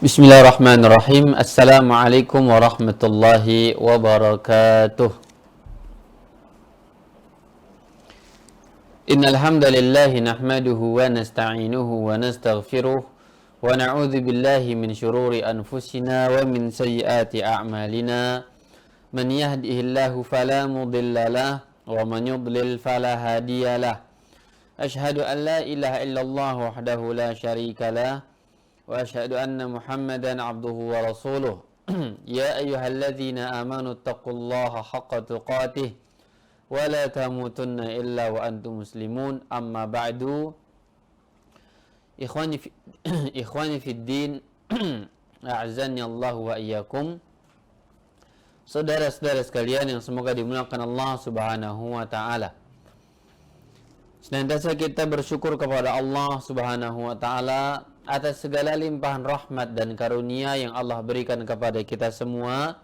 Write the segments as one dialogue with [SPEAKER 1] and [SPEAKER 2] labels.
[SPEAKER 1] Bismillahirrahmanirrahim. Assalamualaikum warahmatullahi wabarakatuh. Innal hamdalillah nahmaduhu wa nasta'inuhu wa nastaghfiruh wa na'udzu billahi min shururi anfusina wa min sayyiati a'malina. Man yahdihillahu fala mudilla lahu wa man yudlil fala hadiya lahu. Ashhadu an la ilaha illallah wahdahu la syarika lahu wa asyhadu anna Muhammadan abduhu wa rasuluh. Ya ayyuhalladzina amanu taqullaha haqqa tuqatih wa la tamutunna illa wa antum muslimun. Amma ba'du. Ikhwani fid din, a'azzani Allah wa iyyakum. Saudara-saudara sekalian yang semoga dimuliakan Allah Subhanahu wa taala. Senantiasa kita bersyukur kepada Allah Subhanahu wa taala atas segala limpahan rahmat dan karunia yang Allah berikan kepada kita semua,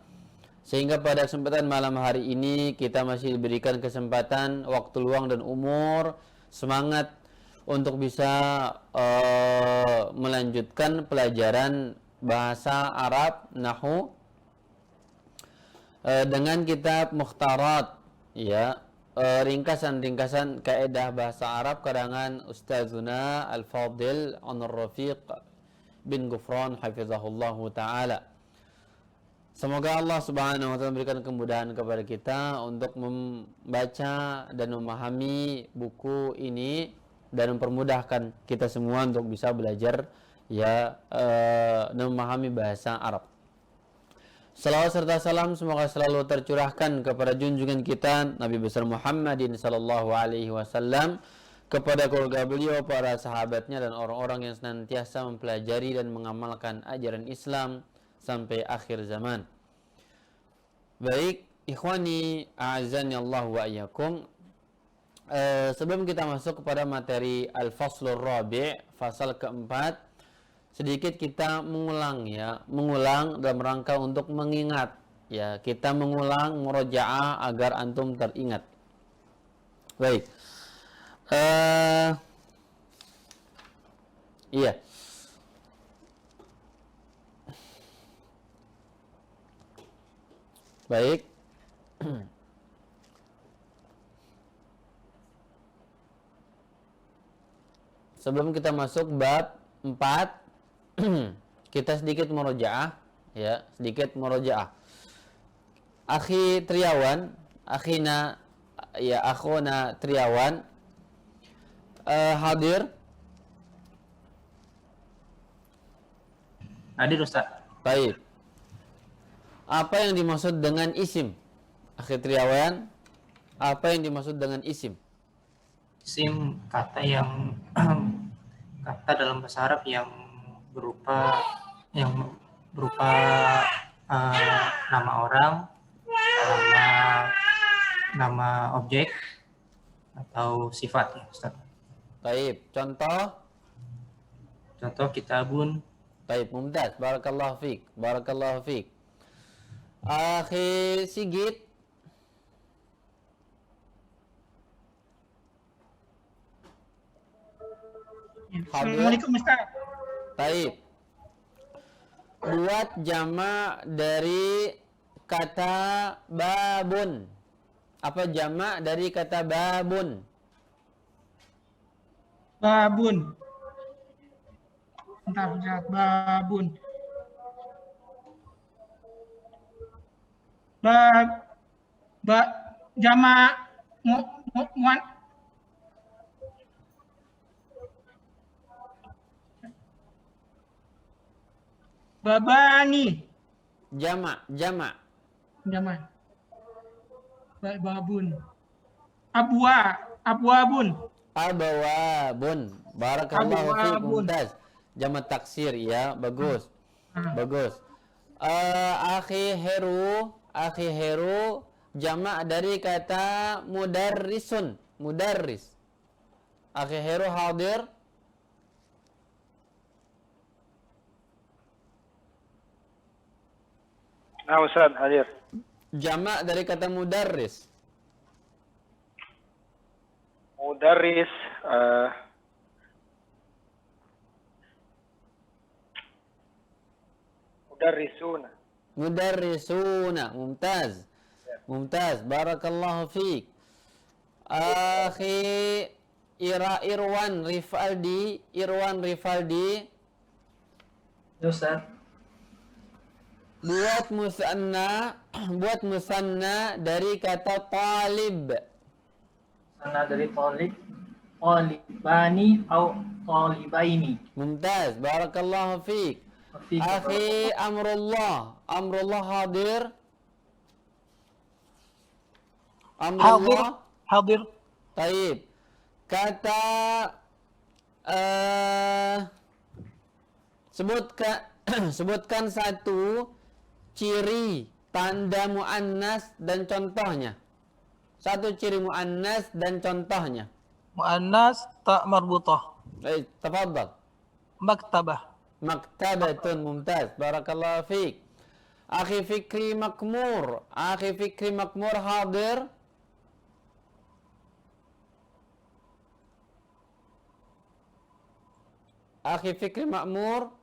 [SPEAKER 1] sehingga pada kesempatan malam hari ini kita masih diberikan kesempatan, waktu luang dan umur, semangat untuk bisa melanjutkan pelajaran bahasa Arab Nahwu dengan kitab Mukhtarat, ya, ringkasan-ringkasan kaidah bahasa Arab karangan Ustazuna Al-Fadil Anur Rafiq bin Gufran hafizahullahu taala. Semoga Allah Subhanahu wa taala memberikan kemudahan kepada kita untuk membaca dan memahami buku ini dan mempermudahkan kita semua untuk bisa belajar, ya, dan memahami bahasa Arab. Salawat serta salam semoga selalu tercurahkan kepada junjungan kita Nabi besar Muhammadin sallallahu alaihi wasallam, kepada keluarga beliau, para sahabatnya, dan orang-orang yang senantiasa mempelajari dan mengamalkan ajaran Islam sampai akhir zaman. Baik, ikhwani a'azzani Allah wa iyyakum. Sebelum kita masuk kepada materi Al-Faslur Rabi', fasal keempat, sedikit kita mengulang dalam rangka untuk mengingat, ya, kita mengulang murojaah agar antum teringat. Baik, iya, baik. Sebelum kita masuk bab 4, kita sedikit murojaah, ya, sedikit murojaah. Akhi Triawan, akhina, ya, akhuna Triawan, hadir?
[SPEAKER 2] Hadir Ustaz.
[SPEAKER 1] Baik. Apa yang dimaksud dengan isim? Akhi Triawan, apa yang dimaksud dengan isim?
[SPEAKER 2] Isim kata yang kata dalam bahasa Arab yang berupa nama orang, nama objek atau sifat, ya Ustaz.
[SPEAKER 1] Baik, contoh?
[SPEAKER 2] Contoh kitabun.
[SPEAKER 1] Baik, mumtaz. Barakallahu fiik. Barakallahu fiik. Akhi Sigit.
[SPEAKER 3] Assalamualaikum Ustaz.
[SPEAKER 1] Baik. Buat jamak dari kata babun. Apa jamak dari kata babun?
[SPEAKER 3] Babun. Bentar, Ustaz. Babun. Jamak muan. Babani.
[SPEAKER 1] Jamak.
[SPEAKER 3] Jamak. Babun. Abwabun.
[SPEAKER 1] Abawabun. Barakallahu fiik,
[SPEAKER 3] Abwabun.
[SPEAKER 1] mumtaz. Jamak taksir, ya, bagus. Bagus. Akhi Heru, jamak dari kata mudarrisun. Mudarris. Akhi Heru hadir?
[SPEAKER 4] Nah, Ustaz, hadir.
[SPEAKER 1] Jamak dari kata mudarris.
[SPEAKER 4] Mudarris, mudarrisuna.
[SPEAKER 1] Mudarrisuna. Mumtaz. Mumtaz. Barakallahu fiik. Akhi Irwan Rifaldi. Irwan Rifaldi.
[SPEAKER 2] Ya Ustaz.
[SPEAKER 1] Buat musanna dari kata talib.
[SPEAKER 2] Sana dari talib, talibani atau talibaini.
[SPEAKER 1] Mumtaz. Barakallahu fiik. Akhi Amrullah. Amrullah hadir. Amrullah.
[SPEAKER 5] Hadir.
[SPEAKER 1] Taib. Kata sebutkan satu ciri tanda muannas dan contohnya. Satu ciri muannas dan contohnya.
[SPEAKER 5] Muannas ta marbutah.
[SPEAKER 1] Baik, tafadhal.
[SPEAKER 5] Maktabah.
[SPEAKER 1] Maktabatun. Mumtaz. Barakallahu fiik. Akhi Fikri Makmur. Akhi Fikri Makmur hadir. Akhi Fikri Makmur.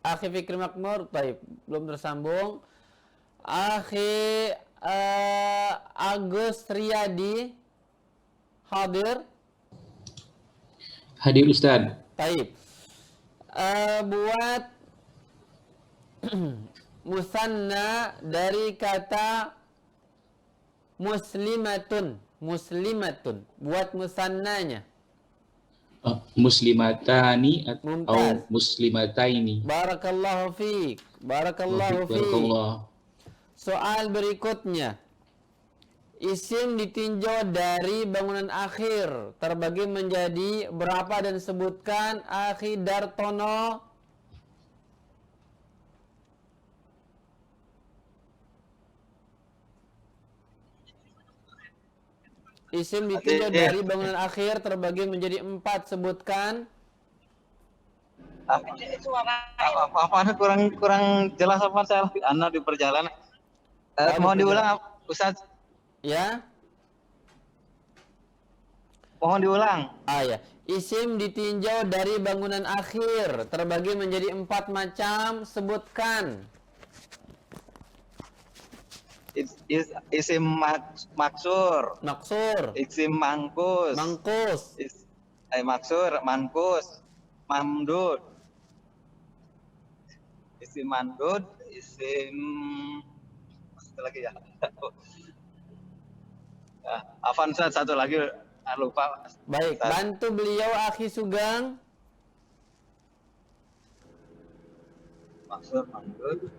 [SPEAKER 1] Akhi Fikri Makmur, baik, belum tersambung. Akhi Agus Riyadi hadir.
[SPEAKER 6] Hadir Ustaz.
[SPEAKER 1] Baik. Buat musanna dari kata muslimatun. Muslimatun. Buat musannanya.
[SPEAKER 6] Muslimatani atau
[SPEAKER 1] Mumtaz.
[SPEAKER 6] muslimataini.
[SPEAKER 1] Barakallahu fiik. Barakallahu fiik.
[SPEAKER 6] Barakallah.
[SPEAKER 1] Soal berikutnya. Isim ditinjau dari bangunan akhir terbagi menjadi berapa dan sebutkan Akhi Dartono. Isim ditinjau dari bangunan akhir terbagi menjadi 4, sebutkan.
[SPEAKER 7] Apa kurang jelas apa saya di perjalanan. Mohon diulang Ustaz.
[SPEAKER 1] Ya.
[SPEAKER 7] Mohon diulang.
[SPEAKER 1] Ya. Isim ditinjau dari bangunan akhir terbagi menjadi 4 macam, sebutkan.
[SPEAKER 7] Isim maksur.
[SPEAKER 1] Maksur.
[SPEAKER 7] Isim mangkus.
[SPEAKER 1] Mangkus.
[SPEAKER 7] Maksur, mankus, mamdud. Isim mandud, isim satu lagi ya. Afan satu lagi lupa.
[SPEAKER 1] Baik, bantu beliau Akhi Sugeng.
[SPEAKER 7] Maksur, mandud.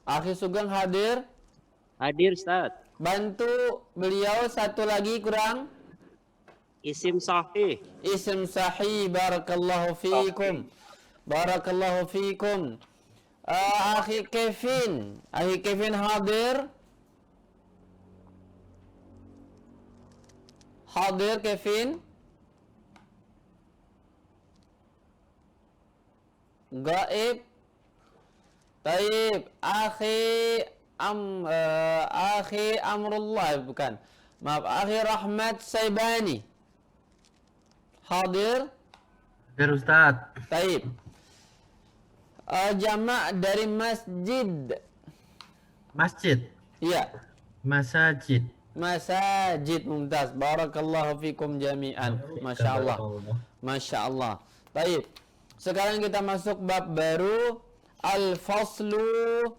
[SPEAKER 1] Akhi Sugeng hadir.
[SPEAKER 8] Hadir Ustaz.
[SPEAKER 1] Bantu beliau satu lagi kurang.
[SPEAKER 8] Isim sahih.
[SPEAKER 1] Isim sahih. Barakallahu fiikum. Barakallahu fiikum. Akhi Kevin. Akhi Kevin hadir. Hadir Kevin. Gaib. Taib. Akhi Amrullah, bukan. Maaf, Akhi Rahmat Saibani. Hadir.
[SPEAKER 2] Hadir Ustaz.
[SPEAKER 1] Taib. Jama' dari masjid.
[SPEAKER 2] Masjid.
[SPEAKER 1] Iya.
[SPEAKER 2] Masajid.
[SPEAKER 1] Masajid. Mumtaz. Barakallahu fikum jami'an. Masya Allah. Masya Allah. Taib. Sekarang kita masuk bab baru. Al-faslu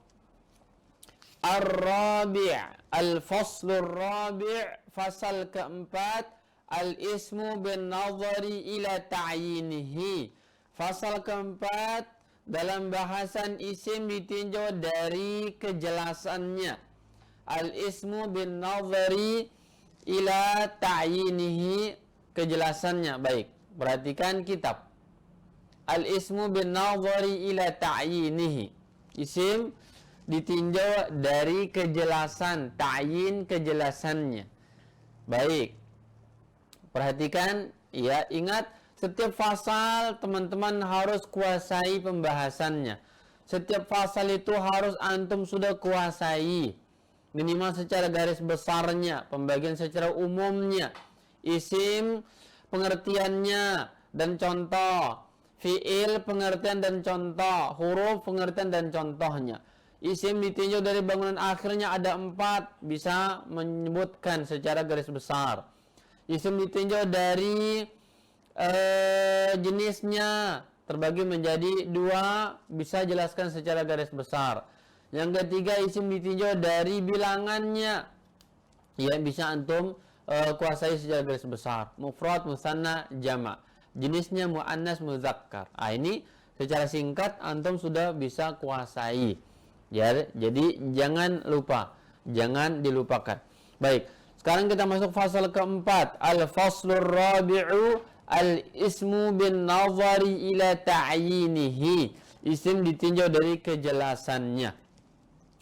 [SPEAKER 1] ar-rabi'. Al-faslu ar-rabi'. Fasal keempat. Al-ismu bin nazari ila ta'yinihi. Fasal keempat. Dalam bahasan isim ditinjau dari kejelasannya. Al-ismu bin nazari ila ta'yinihi. Kejelasannya. Baik. Perhatikan kitab. Al-ismu bin nazari ila ta'yinihi. Isim ditinjau dari kejelasan, ta'yin kejelasannya. Baik. Perhatikan, ya, ingat setiap fasal teman-teman harus kuasai pembahasannya. Setiap fasal itu harus antum sudah kuasai. minimal secara garis besarnya, pembagian secara umumnya, isim pengertiannya dan contoh, fiil pengertian dan contoh, huruf pengertian dan contohnya. Isim ditinjau dari bangunan akhirnya ada 4, bisa menyebutkan secara garis besar. Isim ditinjau dari jenisnya, terbagi menjadi 2, bisa jelaskan secara garis besar. Yang ketiga, isim ditinjau dari bilangannya, ya bisa antum kuasai secara garis besar. Mufrad, musanna, jama'. Jenisnya muannas, muzakkar. Ini secara singkat antum sudah bisa kuasai. Ya, jadi jangan lupa, jangan dilupakan. Baik, sekarang kita masuk fasal keempat. Al-faslur rabi'u al-ismu bin nazari ila ta'yinihi. Isim ditinjau dari kejelasannya.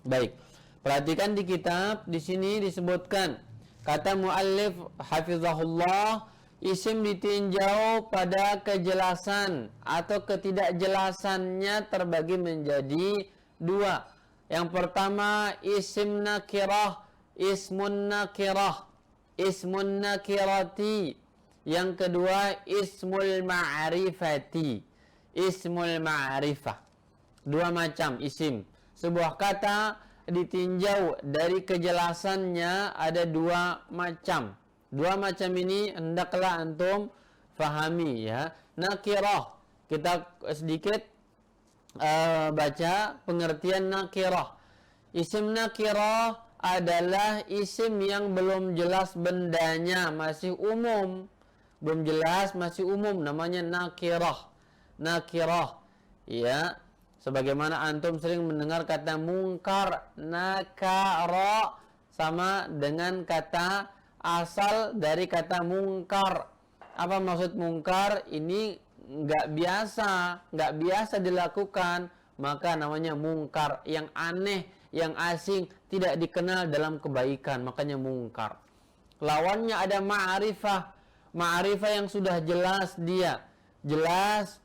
[SPEAKER 1] Baik, perhatikan di kitab, di sini disebutkan kata muallif hafizahullah, isim ditinjau pada kejelasan atau ketidakjelasannya terbagi menjadi 2. Yang pertama isim nakirah, ismun nakirah, ismun nakirati. Yang kedua ismul ma'rifati, ismul ma'rifah. 2 macam isim. Sebuah kata ditinjau dari kejelasannya ada 2 macam. 2 macam ini hendaklah antum fahami ya. Nakirah, kita sedikit baca pengertian nakirah. Isim nakirah adalah isim yang belum jelas bendanya, masih umum. Belum jelas, masih umum, namanya nakirah. Nakirah, ya. Sebagaimana antum sering mendengar kata mungkar, nakara, sama dengan kata asal dari kata mungkar. Apa maksud mungkar? Ini nggak biasa dilakukan, maka namanya mungkar, yang aneh, yang asing, tidak dikenal dalam kebaikan, makanya mungkar. Lawannya ada ma'rifah. Ma'rifah yang sudah jelas dia, jelas,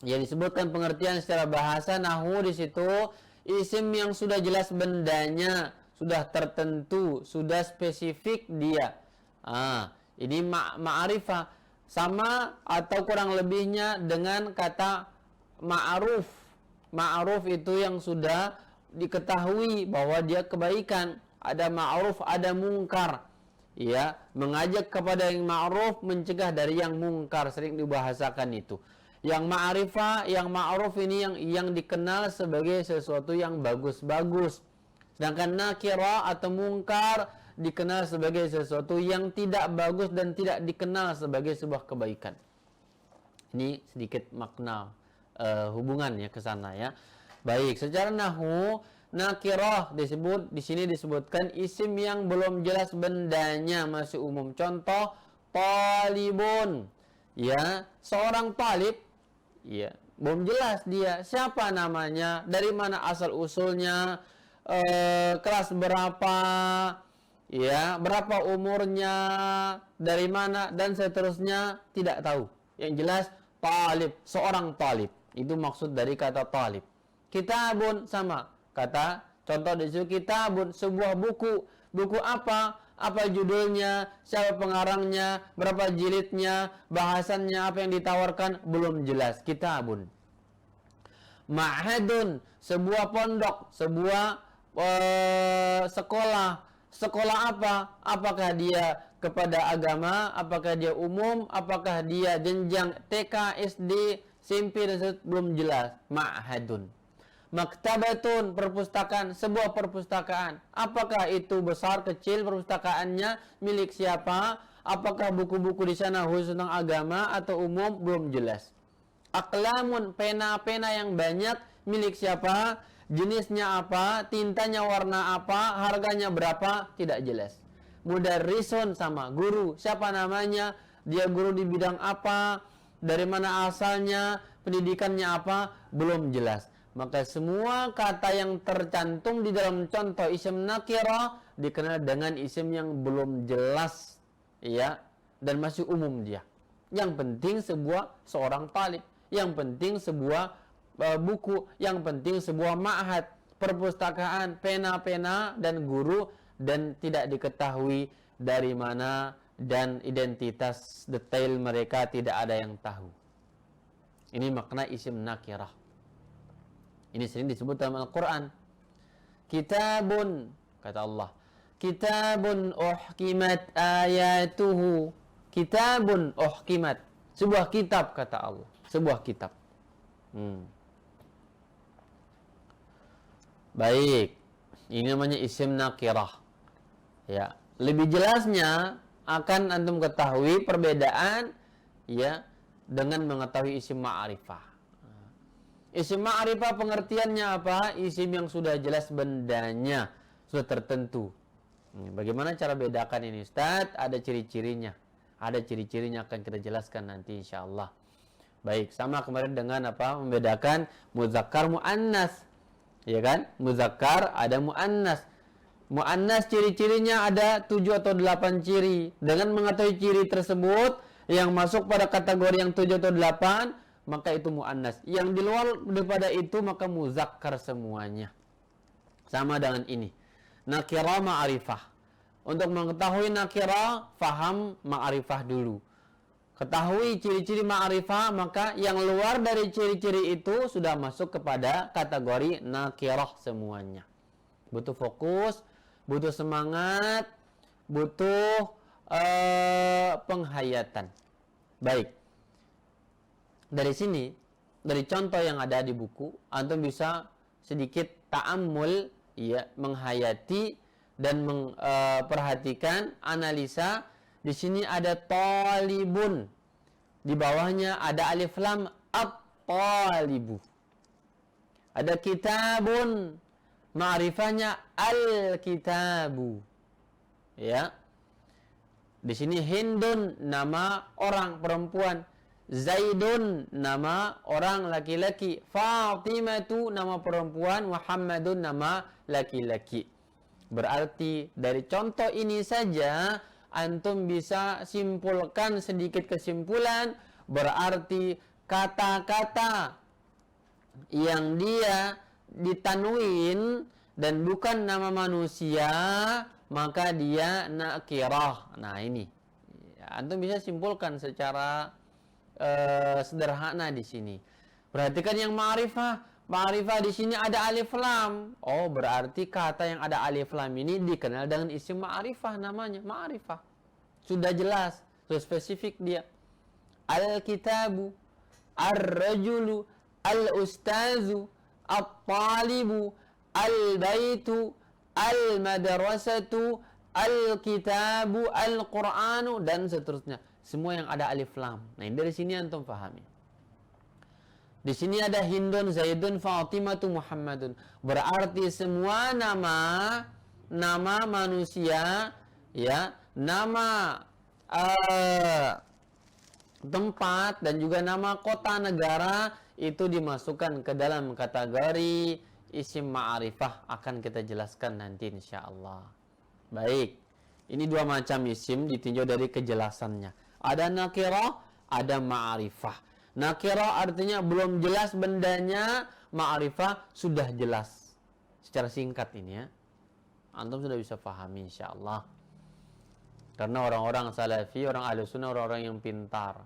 [SPEAKER 1] ya disebutkan pengertian secara bahasa nahwu di situ, isim yang sudah jelas bendanya, sudah tertentu, sudah spesifik dia. Ini ma'rifah. Sama atau kurang lebihnya dengan kata ma'ruf. Ma'ruf itu yang sudah diketahui bahwa dia kebaikan. Ada ma'ruf, ada mungkar. Ya, mengajak kepada yang ma'ruf, mencegah dari yang mungkar, sering dibahasakan itu. Yang ma'rifah, yang ma'ruf ini yang dikenal sebagai sesuatu yang bagus-bagus. Sedangkan nakira atau mungkar dikenal sebagai sesuatu yang tidak bagus dan tidak dikenal sebagai sebuah kebaikan. Ini sedikit makna hubungannya ke sana ya. Baik, secara nahwu nakirah disebut di sini disebutkan isim yang belum jelas bendanya, masih umum. Contoh talibun, ya, seorang talib, ya, belum jelas dia siapa namanya, dari mana asal usulnya, kelas berapa, ya, berapa umurnya, dari mana, dan seterusnya, tidak tahu. Yang jelas talib, seorang talib. Itu maksud dari kata talib. Kitabun sama kata, contoh di situ kitabun, sebuah buku. Buku apa? Apa judulnya? Siapa pengarangnya? Berapa jilidnya? Bahasannya apa yang ditawarkan? Belum jelas. Kitabun. Ma'hadun, sebuah pondok, sebuah sekolah. Sekolah apa? Apakah dia kepada agama? Apakah dia umum? Apakah dia jenjang TK, SD, SMP, belum jelas. Ma'hadun. Maktabatun, perpustakaan, sebuah perpustakaan. Apakah itu besar, kecil perpustakaannya, milik siapa? Apakah buku-buku di sana khusus tentang agama atau umum? Belum jelas. Aqlamun, pena-pena yang banyak, milik siapa? Jenisnya apa? Tintanya warna apa? Harganya berapa? Tidak jelas. Mudarrisun sama guru, siapa namanya? Dia guru di bidang apa? Dari mana asalnya? Pendidikannya apa? Belum jelas. Maka semua kata yang tercantum di dalam contoh isim nakirah dikenal dengan isim yang belum jelas, ya, dan masih umum dia. Yang penting seorang talib, yang penting sebuah buku, yang penting sebuah ma'had, perpustakaan, pena-pena, dan guru, dan tidak diketahui dari mana dan identitas detail mereka tidak ada yang tahu. Ini makna isim nakirah. Ini sering disebut dalam Al-Quran. Kitabun, kata Allah. Kitabun uhkimat ayatuhu. Kitabun uhkimat. Sebuah kitab, kata Allah. Sebuah kitab. Baik. Ini namanya isim nakirah. Ya, lebih jelasnya akan antum ketahui perbedaan ya dengan mengetahui isim ma'rifah. Isim ma'rifah pengertiannya apa? Isim yang sudah jelas bendanya, sudah tertentu. Bagaimana cara bedakan ini, Ustaz? Ada ciri-cirinya. Ada ciri-cirinya akan kita jelaskan nanti insyaallah. Baik, sama kemarin dengan apa? Membedakan muzakkar muannas. Ya kan? Muzakkar ada muannas. Muannas ciri-cirinya ada 7 atau 8 ciri. Dengan mengetahui ciri tersebut yang masuk pada kategori yang 7 atau 8, maka itu muannas. Yang di luar daripada itu maka muzakkar semuanya. Sama dengan ini. Nakirah ma'rifah. Untuk mengetahui nakirah, faham ma'rifah dulu. Ketahui ciri-ciri ma'rifah, maka yang luar dari ciri-ciri itu sudah masuk kepada kategori nakirah semuanya. Butuh fokus, butuh semangat, butuh penghayatan. Baik. Dari sini, dari contoh yang ada di buku, antum bisa sedikit ta'ammul, ya, menghayati dan memperhatikan analisa. Di sini ada talibun. Di bawahnya ada alif lam at-talibu. Ada kitabun. Ma'rifahnya al-kitabu. Ya. Di sini Hindun nama orang perempuan. Zaidun nama orang laki-laki. Fatimatu nama perempuan. Muhammadun nama laki-laki. Berarti dari contoh ini saja antum bisa simpulkan sedikit kesimpulan. Berarti kata-kata yang dia ditanwin dan bukan nama manusia, maka dia nakirah. Nah ini ya, antum bisa simpulkan secara sederhana di sini. Perhatikan yang ma'rifah. Ma'rifah di sini ada alif lam. Oh, berarti kata yang ada alif lam ini dikenal dengan isim ma'rifah namanya. Ma'rifah. Sudah jelas, sudah spesifik dia. Al-kitabu, ar-rajulu, al-ustazu, at-talibu, al-baitu, al-madrasatu, al-kitabu, al-qur'anu, dan seterusnya. Semua yang ada alif lam. Nah, dari sini antum pahami. Di sini ada Hindun, Zaidun, Fatimatu, Muhammadun. Berarti semua nama manusia, ya, nama tempat dan juga nama kota negara itu dimasukkan ke dalam kategori isim ma'rifah. Akan kita jelaskan nanti insyaallah. Baik. Ini dua macam isim ditinjau dari kejelasannya. Ada nakirah, ada ma'rifah. Nakirah artinya belum jelas bendanya, ma'rifah sudah jelas. Secara singkat ini ya. Antum sudah bisa pahami insyaallah. Karena orang-orang salafi, orang ahli sunnah, orang-orang yang pintar.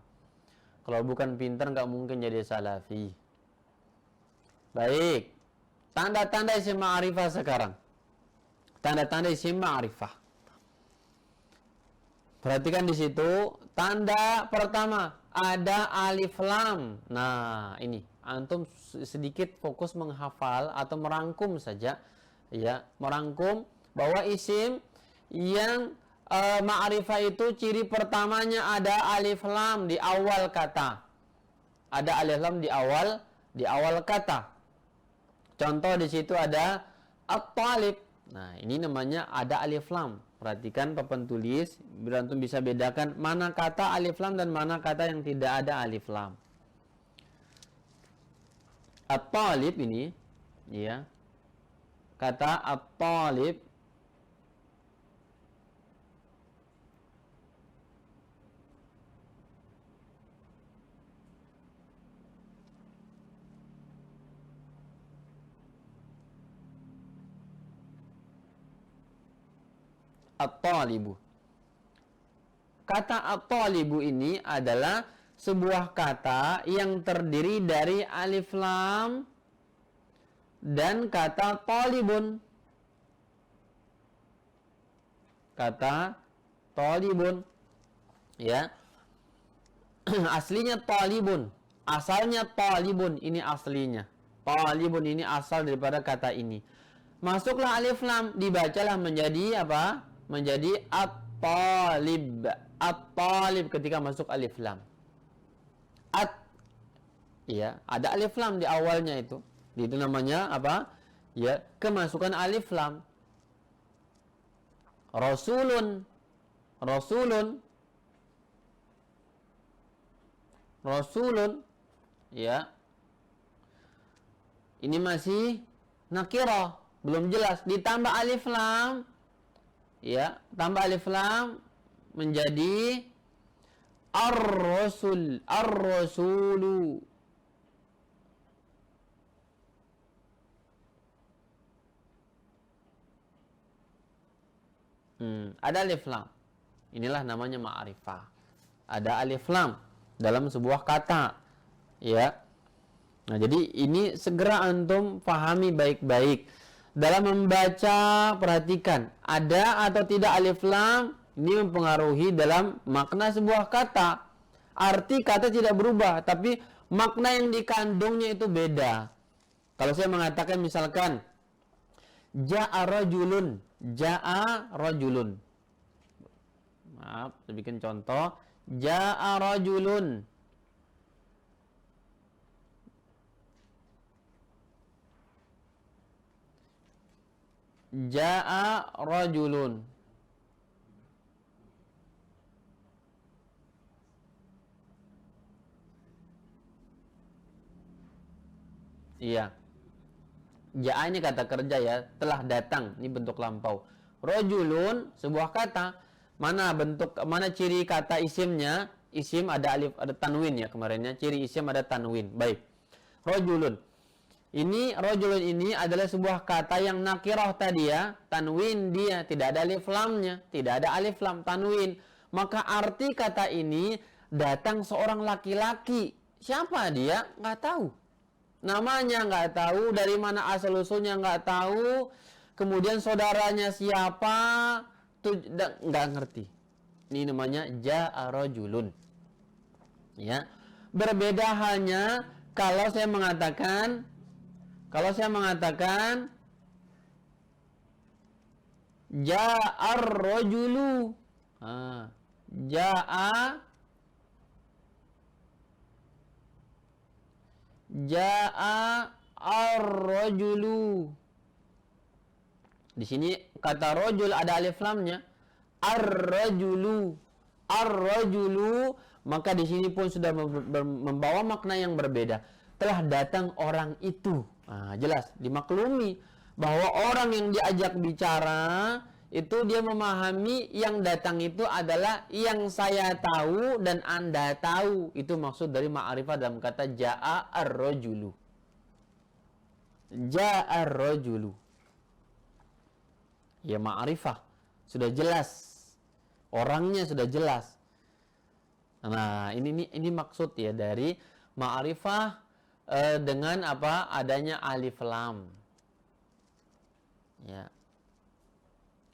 [SPEAKER 1] Kalau bukan pintar nggak mungkin jadi salafi. Baik. Tanda-tanda isim ma'rifah sekarang. Tanda-tanda isim ma'rifah. Perhatikan di situ, tanda pertama ada alif lam. Nah, ini antum sedikit fokus menghafal atau merangkum saja, ya, merangkum bahwa isim yang ma'rifah itu ciri pertamanya ada alif lam di awal kata. Ada alif lam di awal kata. Contoh di situ ada at-talib. Nah, ini namanya ada alif lam. Perhatikan papan tulis, biar antum bisa bedakan mana kata alif lam dan mana kata yang tidak ada alif lam. At-talib ini, ya, kata at-talib at-talibu. Kata at-talibu ini adalah sebuah kata yang terdiri dari alif lam dan kata talibun. Kata talibun, ya. Aslinya talibun, asalnya talibun, ini aslinya. Talibun ini asal daripada kata ini. Masuklah alif lam, dibacalah menjadi apa? Menjadi at-talib. At-talib ketika masuk alif lam. Ya, ada alif lam di awalnya itu. Itu namanya apa? Ya, kemasukan alif lam. Rasulun. Rasulun. Rasulun. Ya. Ini masih nakirah, belum jelas. Ditambah alif lam. Ya, tambah alif lam menjadi ar-rasul. Ar-rasulu. Ada alif lam. Inilah namanya ma'rifah. Ada alif lam dalam sebuah kata. Ya. Nah, jadi ini segera antum pahami baik-baik. Dalam membaca, perhatikan, ada atau tidak alif lam, ini mempengaruhi dalam makna sebuah kata. Arti kata tidak berubah, tapi makna yang dikandungnya itu beda. Kalau saya mengatakan misalkan ja'a rajulun, ja'a rajulun. Maaf, saya bikin contoh. Ja'a rajulun. Ja'a rajulun. Iya. Ja'a ini kata kerja ya, telah datang, ini bentuk lampau. Rajulun sebuah kata, mana ciri kata isimnya? Isim ada alif, ada tanwin ya kemarinnya. Ciri isim ada tanwin. Baik. Rajulun. Ini rajulun ini adalah sebuah kata yang nakirah tadi ya, tanwin dia, tidak ada alif lamnya, tidak ada alif lam, tanwin. Maka arti kata ini datang seorang laki-laki. Siapa dia? Nggak tahu. Namanya nggak tahu, dari mana asal-usulnya nggak tahu, kemudian saudaranya siapa, tuh nggak ngerti. Ini namanya ja'a rajulun. Ya. Berbeda halnya kalau saya mengatakan ja'ar rajulu. Ja'a ar-rajulu. Di sini kata rajul ada alif lamnya. Ar-rajulu. Ar-rajulu, maka di sini pun sudah membawa makna yang berbeda. Telah datang orang itu. Jelas dimaklumi bahwa orang yang diajak bicara itu dia memahami yang datang itu adalah yang saya tahu dan Anda tahu. Itu maksud dari ma'rifah dalam kata ja'a ar-rajulu. Ja'a ar-rajulu. Ya ma'rifah. Sudah jelas. Orangnya sudah jelas. Nah, ini maksud ya dari ma'rifah dengan apa? Adanya alif lam. Ya.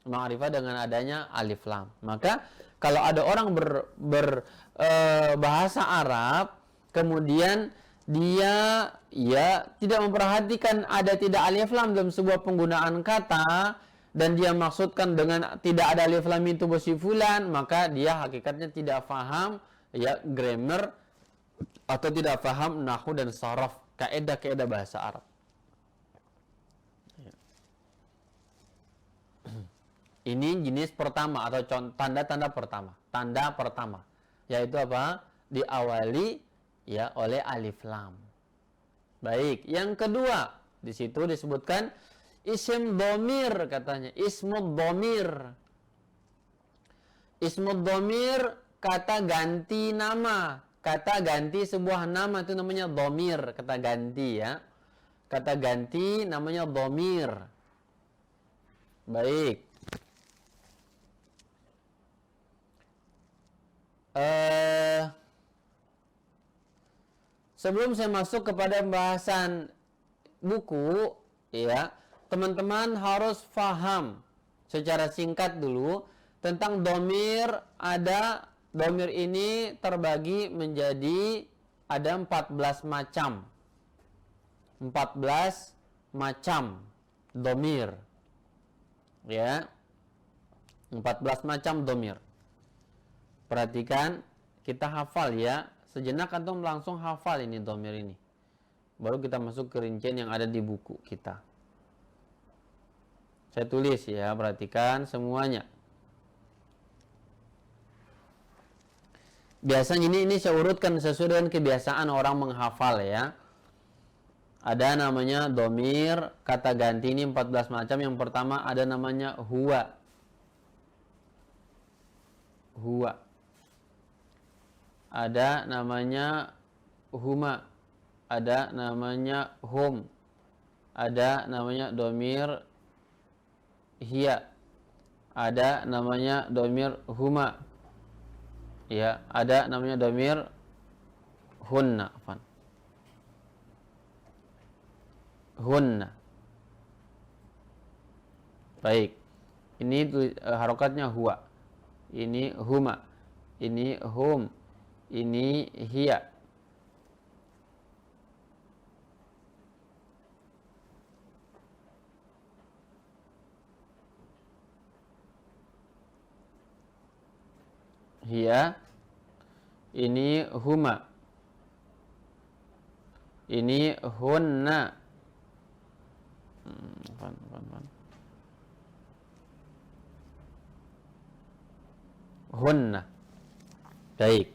[SPEAKER 1] Ma'rifah dengan adanya alif lam. Maka kalau ada orang berbahasa Arab, kemudian dia ya tidak memperhatikan ada tidak alif lam dalam sebuah penggunaan kata, dan dia maksudkan dengan tidak ada alif lam itu besi fulan, maka dia hakikatnya tidak paham ya grammar atau tidak paham nahwu dan saraf, kaidah-kaidah bahasa Arab. Ini jenis pertama atau tanda-tanda pertama. Tanda pertama yaitu apa? Diawali ya oleh alif lam. Baik, yang kedua di situ disebutkan isim dhamir katanya. Ismud dhamir. Ismud dhamir kata ganti nama. Kata ganti sebuah nama itu namanya dhamir, kata ganti ya. Kata ganti namanya dhamir. Baik. sebelum saya masuk kepada pembahasan buku, ya, teman-teman harus paham secara singkat dulu tentang domir. Ada domir ini terbagi menjadi ada 14 macam. 14 macam domir. Ya. 14 macam domir. Perhatikan, kita hafal ya. Sejenak antum langsung hafal ini domir ini. Baru kita masuk ke rincian yang ada di buku kita. Saya tulis ya, perhatikan semuanya. Biasanya ini saya urutkan sesuai dengan kebiasaan orang menghafal ya. Ada namanya domir, kata ganti ini 14 macam. Yang pertama ada namanya huwa. Huwa. Ada namanya huma. Ada namanya hum. Ada namanya domir hiya. Ada namanya domir huma. Ya, ada namanya domir hunna. Hunna. Baik. Ini harokatnya huwa. Ini huma. Ini hum. Ini hiya. Hiya. Ini huma. Ini hunna. Hunna. Baik.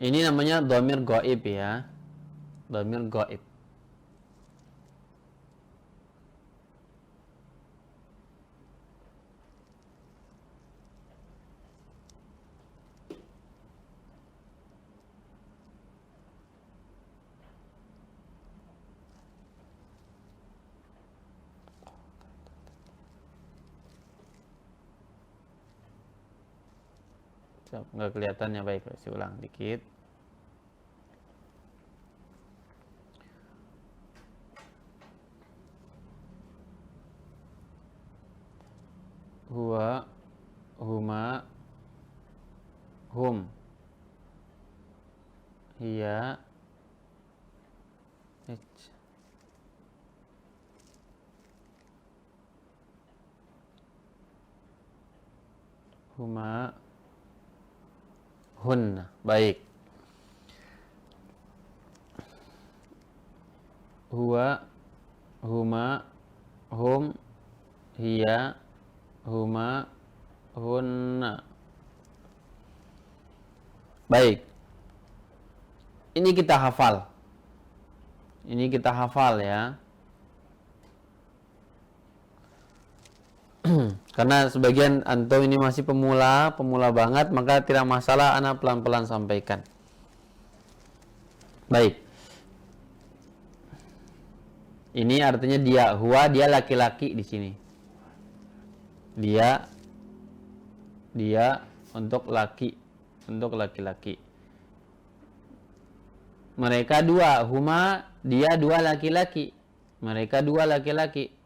[SPEAKER 1] Ini namanya dhamir ghaib ya. Dhamir ghaib. Nggak kelihatannya, baik, saya ulang dikit. Huwa, huma, hum, hiya, huma, hunna. Baik. Huwa, huma, hum, hiya, huma, hunna. Baik. Ini kita hafal. Ini kita hafal ya. Karena sebagian antum ini masih pemula banget, maka tidak masalah, ana pelan-pelan sampaikan. Baik. Ini artinya dia, huwa dia laki-laki di sini. Dia untuk laki, untuk laki-laki. Mereka dua, huma dia dua laki-laki. Mereka dua laki-laki.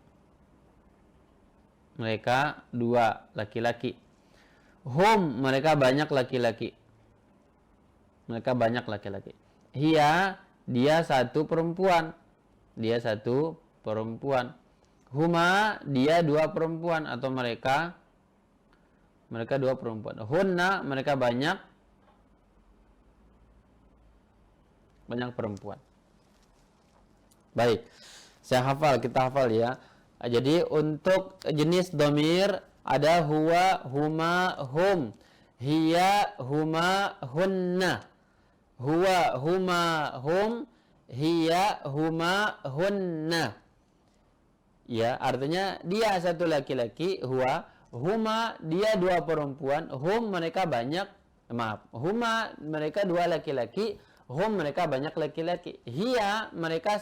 [SPEAKER 1] Mereka dua laki-laki. Hum, mereka banyak laki-laki. Mereka banyak laki-laki. Hiya, dia satu perempuan. Dia satu perempuan. Huma, dia dua perempuan atau mereka dua perempuan. Hunna, mereka banyak perempuan. Baik. Saya hafal, kita hafal ya. Jadi untuk jenis domir ada huwa, huma, hum, hiya, huma, hunna. Huwa, huma, hum, hiya, huma, hunna. Ya, artinya dia satu laki-laki, huwa, huma dia dua perempuan, hum mereka banyak, huma mereka dua laki-laki, hum mereka banyak laki-laki. Hiya mereka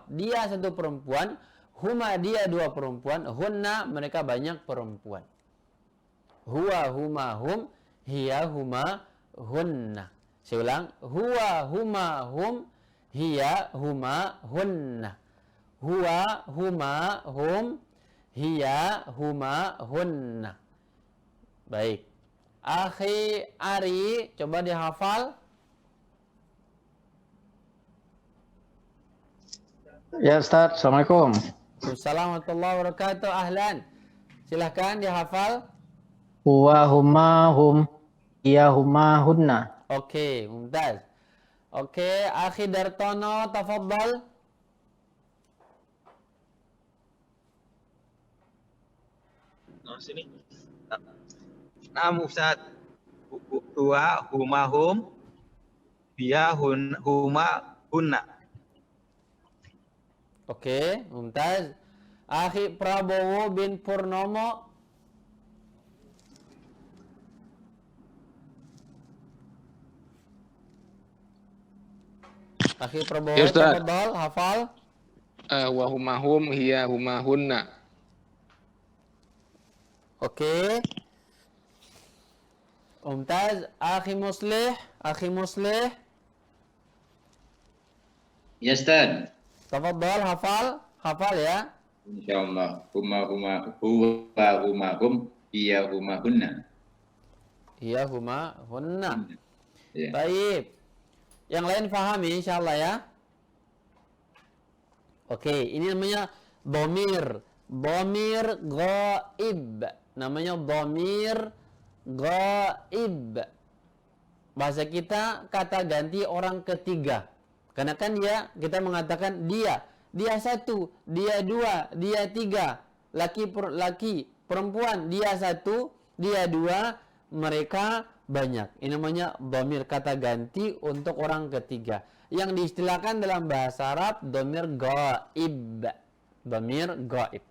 [SPEAKER 1] dia satu perempuan, huma dia dua perempuan, hunna mereka banyak perempuan. Huwa, huma, hum, hiya, huma, hunna. Saya ulang, huwa, huma, hum, hiya, huma, hunna. Huwa, huma, hum, hiya, huma, hunna. Baik. Akhi Ari, coba dihafal.
[SPEAKER 9] Ya Ustaz, Assalamualaikum.
[SPEAKER 1] Assalamualaikum warahmatullahi wabarakatuh. Ahlan. Silahkan dihafal.
[SPEAKER 9] Huwa huma hum, hiya huma hunna.
[SPEAKER 1] Oke, mumtaz. Oke, Akhi Dartono, tafaddal.
[SPEAKER 7] Sini. Naam Ustaz. Huwa, huma, hum, hiya, huma, hunna.
[SPEAKER 1] Oke, mumtaz. Akhi Prabowo bin Purnomo. Akhi Prabowo,
[SPEAKER 10] Ya, Ustaz.
[SPEAKER 1] tafaddal, hafal.
[SPEAKER 10] Wa humahum hiya humahunna.
[SPEAKER 1] Oke. Mumtaz. Akhi Muslih, Akhi Muslih.
[SPEAKER 6] Ya Ustaz.
[SPEAKER 1] Tafaddal, hafal ya.
[SPEAKER 6] Insyaallah. Huwa humahum hiya humahunna.
[SPEAKER 1] Iya, huma, hunna.
[SPEAKER 6] Ya.
[SPEAKER 1] Baik. Yang lain pahami insyaallah ya. Oke, ini namanya dhamir. Dhamir ghaib. Namanya dhamir ghaib. Bahasa kita kata ganti orang ketiga. Karena kan kita mengatakan dia satu, dia dua, dia tiga, laki perempuan, dia satu, dia dua, mereka banyak. Ini namanya dhamir, kata ganti untuk orang ketiga. Yang diistilahkan dalam bahasa Arab dhamir ghaib. Dhamir ghaib.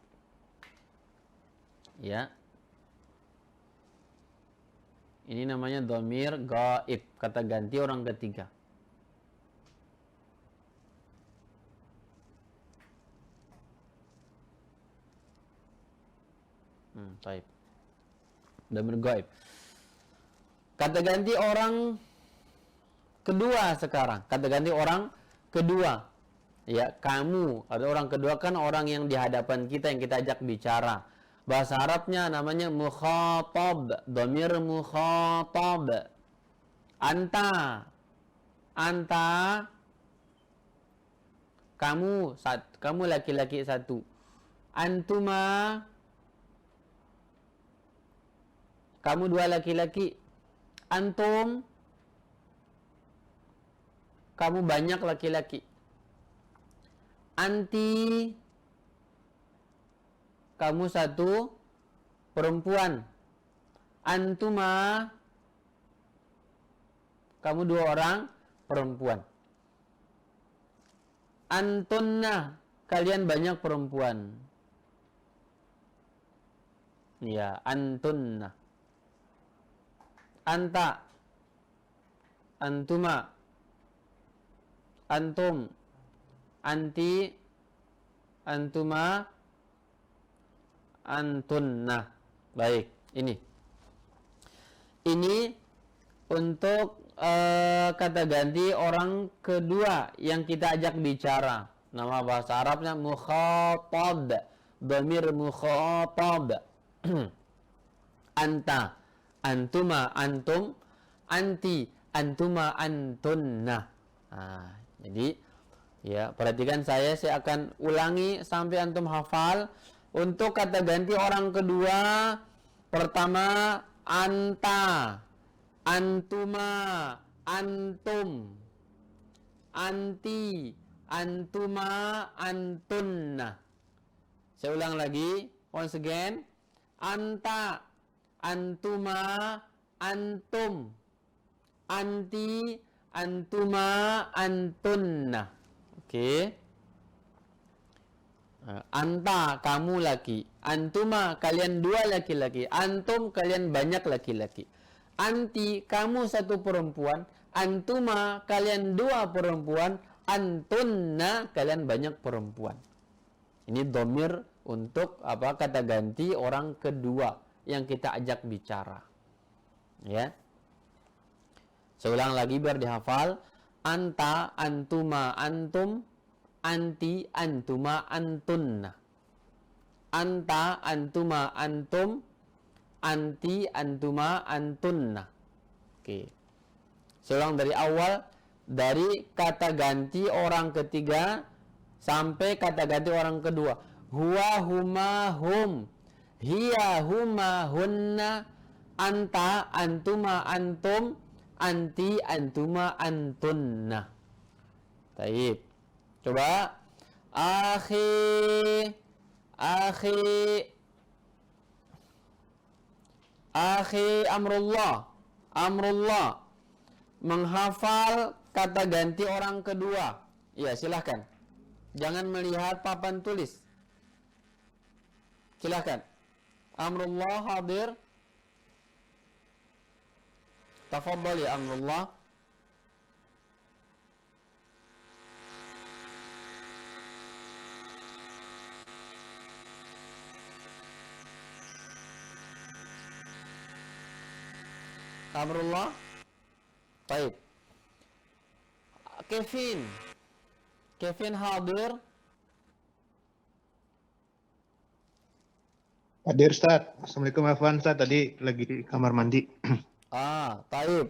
[SPEAKER 1] Ya. Ini namanya dhamir ghaib, kata ganti orang ketiga. Baik. Dhamir ghaib. Kata ganti orang kedua sekarang. Kata ganti orang kedua. Ya, kamu. Ada orang kedua kan orang yang di hadapan kita, yang kita ajak bicara. Bahasa Arabnya namanya mukhatab. Dhamir mukhatab. Anta. Anta. Kamu laki-laki satu. Antuma. Kamu dua laki-laki. Antum. Kamu banyak laki-laki. Anti. Kamu satu perempuan. Antuma. Kamu dua orang perempuan. Antunna. Kalian banyak perempuan. Ya, antunna. Anta. Antuma. Antum. Anti. Antuma. Antunna. Baik, ini untuk kata ganti orang kedua yang kita ajak bicara. Nama bahasa Arabnya mukhatab. Dhamir mukhatab. Anta. Antuma, antum, anti, antuma, antunna. Jadi ya, perhatikan saya akan ulangi sampai antum hafal. Untuk kata ganti orang kedua, pertama anta, antuma, antum, anti, antuma, antunna. Saya ulang lagi, once again. Anta, antuma, antum, anti, antuma, antunna. Oke. Anta, kamu laki. Antuma, kalian dua laki-laki. Antum, kalian banyak laki-laki. Anti, kamu satu perempuan. Antuma, kalian dua perempuan. Antunna, kalian banyak perempuan. Ini dhamir untuk kata ganti orang kedua yang kita ajak bicara. Ya. Saya ulang lagi biar dihafal. Anta, antuma, antum, anti, antuma, antunna. Anta, antuma, antum, anti, antuma, antunna. Oke. Saya ulang dari awal, dari kata ganti orang ketiga sampai kata ganti orang kedua. Huwa, huma, hum, hiya, huma, hunna, anta, antuma, antum, anti, antuma, antunna. Taib. Coba. Akhi Amrullah. Amrullah. Menghafal kata ganti orang kedua. Ya, silahkan. Jangan melihat papan tulis. Silahkan. Amrullah hadir. Tafadhal ya Amrullah. Amrullah. Baik. Kevin hadir.
[SPEAKER 11] Hadir Ustaz. Assalamualaikum Afwan Ustaz, tadi lagi di kamar mandi.
[SPEAKER 1] Taib.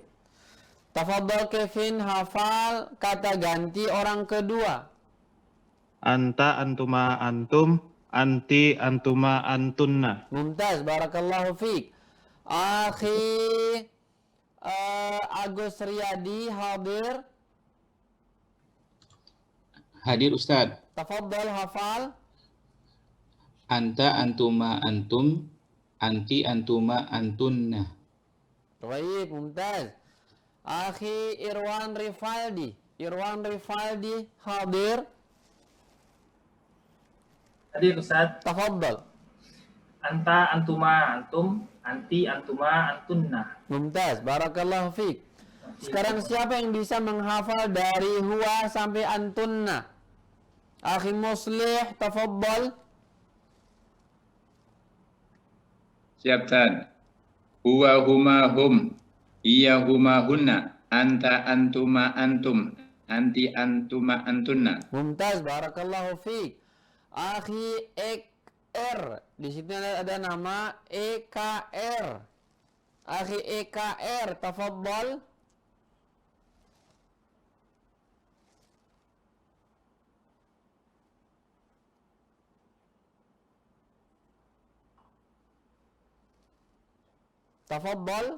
[SPEAKER 1] Tafadhal Kevin hafal kata ganti orang kedua.
[SPEAKER 11] Anta, antuma, antum, anti, antuma, antunna.
[SPEAKER 1] Mumtaz, barakallahu fiik. Akhi Agus Riyadi hadir.
[SPEAKER 12] Hadir Ustaz.
[SPEAKER 1] Tafadhal hafal.
[SPEAKER 12] Anta, antuma, antum, anti, antuma, antunna.
[SPEAKER 1] Baik, mumtaz. Akhi Irwan Rifaldi. Irwan Rifaldi hadir.
[SPEAKER 2] Hadir Ustaz.
[SPEAKER 1] Tafadhal.
[SPEAKER 2] Anta, antuma, antum, anti, antuma, antunna.
[SPEAKER 1] Mumtaz, barakallahu fiik. Sekarang siapa yang bisa menghafal dari huwa sampai antunna? Akhi Muslih, tafadhal.
[SPEAKER 6] Siap Ustaz. Huwa huma hum, hiya huma hunna, anta antuma antum, anti antuma antunna.
[SPEAKER 1] Mumtaz, barakallahu fiik. Akhi EKR, di sini ada nama EKR. Akhi EKR, tafadhal. Tafadhal.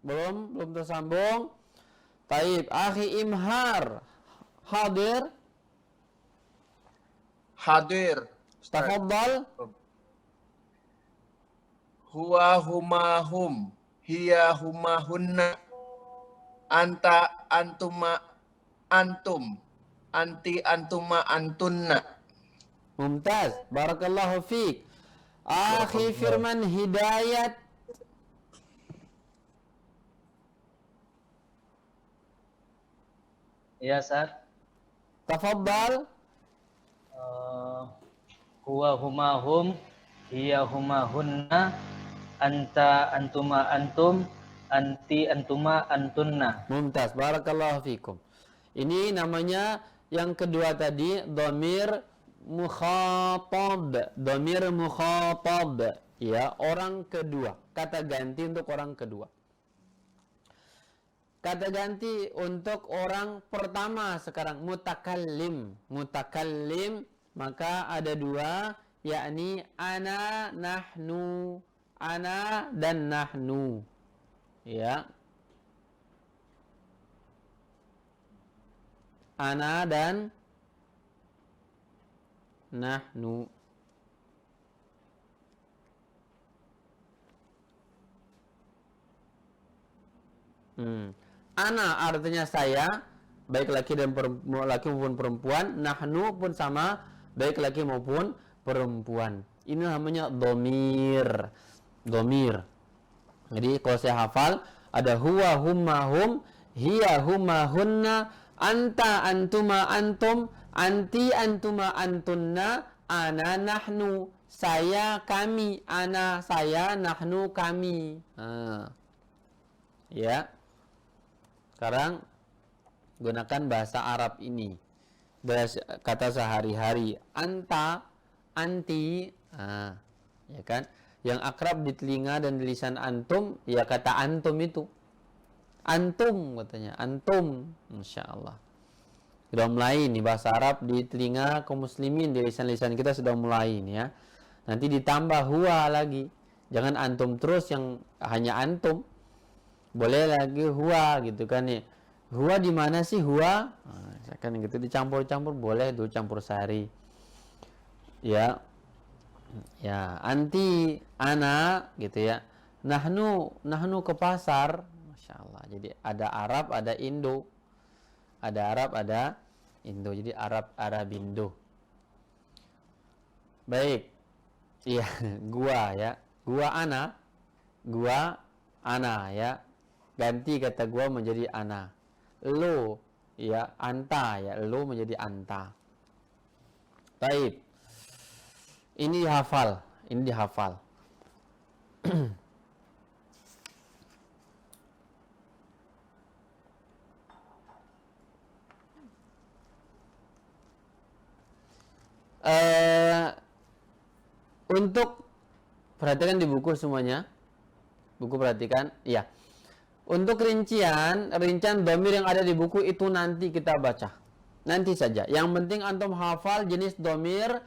[SPEAKER 1] Belum tersambung. Taib. Akhi Imhar hadir.
[SPEAKER 13] Hadir.
[SPEAKER 1] Tafadhal.
[SPEAKER 13] Huwa huma hum, hiya huma hunna, anta antuma antum, anti antuma antunna.
[SPEAKER 1] Mumtaz, barakallahu fiik. Akhi Firman Hidayat.
[SPEAKER 14] Ya, Ustaz.
[SPEAKER 1] Tafadhal.
[SPEAKER 14] Huwa huma hum, hiya huma hunna, anta antuma antum, anti antuma antunna.
[SPEAKER 1] Mumtaz, barakallahu fikum. Ini namanya yang kedua tadi dhamir mukhatab. Dhamir mukhatab, ya, orang kedua. Kata ganti untuk orang kedua. Kata ganti untuk orang pertama sekarang mutakallim. Mutakallim, maka ada dua, yakni ana, nahnu. Ana dan nahnu. Ya. Ana dan nahnu. Ana artinya saya, baik laki dan laki maupun perempuan. Nahnu pun sama, baik laki maupun perempuan. Ini namanya dhamir. Dhamir. Jadi kalau saya hafal, ada huwa humma hum, hiya humma hunna, anta antuma antum, anti antuma antunna, ana nahnu. saya, kami, ana, saya, nahnu, kami. Ya. Sekarang gunakan bahasa Arab ini. Kata sehari-hari. Anta, anti, ya kan? Yang akrab di telinga dan di lisan antum, ya kata antum itu. Antum katanya, antum. Masya Allah. Sudah mulai nih bahasa Arab di telinga kaum muslimin, di lisan-lisan kita sudah mulai nih ya. Nanti ditambah huwa lagi. Jangan antum terus yang hanya antum. Boleh lagi huwa gitu kan ya. Huwa di mana sih huwa? Nah, kan gitu dicampur-campur boleh, dulu campur sari. Ya. Ya, anti, ana gitu ya. Nahnu ke pasar. Masya Allah. Jadi ada Arab, ada Indo. Ada Arab, ada Indo. Jadi Arabindo. Baik. Iya, gua ya. Gua ana ya. Ganti kata gua menjadi ana. Lo ya, anta ya. Lo menjadi anta. Baik. Ini dihafal. Untuk perhatikan di buku semuanya. Buku perhatikan, iya. Untuk rincian dhamir yang ada di buku itu nanti kita baca. Nanti saja. Yang penting antum hafal jenis dhamir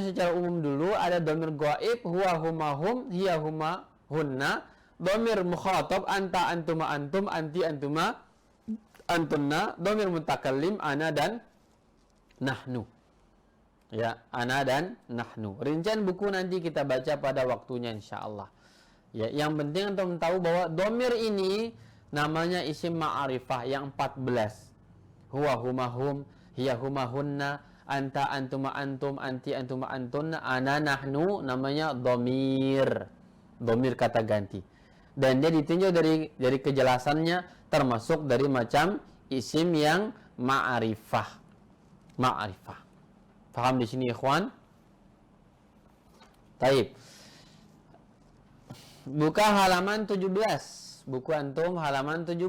[SPEAKER 1] secara umum dulu. Ada dhamir ghaib, huwa, huma, hum, hiya, huma, hunna. Dhamir mukhatab, anta, antuma, antum, anti, antuma, antunna. Dhamir mutakallim, ana dan nahnu. Ya, ana dan nahnu. Rincian buku nanti kita baca pada waktunya insyaallah. Ya, yang penting antum tahu bahwa dhamir ini namanya isim ma'arifah yang 14. Huwa, huma, hum, hiya, huma, hunna, anta, antuma, antum, anti, antuma, antunna, ana, nahnu namanya dhamir. Dhamir kata ganti. Dan dia ditinjau dari kejelasannya termasuk dari macam isim yang ma'arifah. Ma'arifah. Paham di sini ikhwan? Taib. Buka halaman 17. Buku antum halaman 17.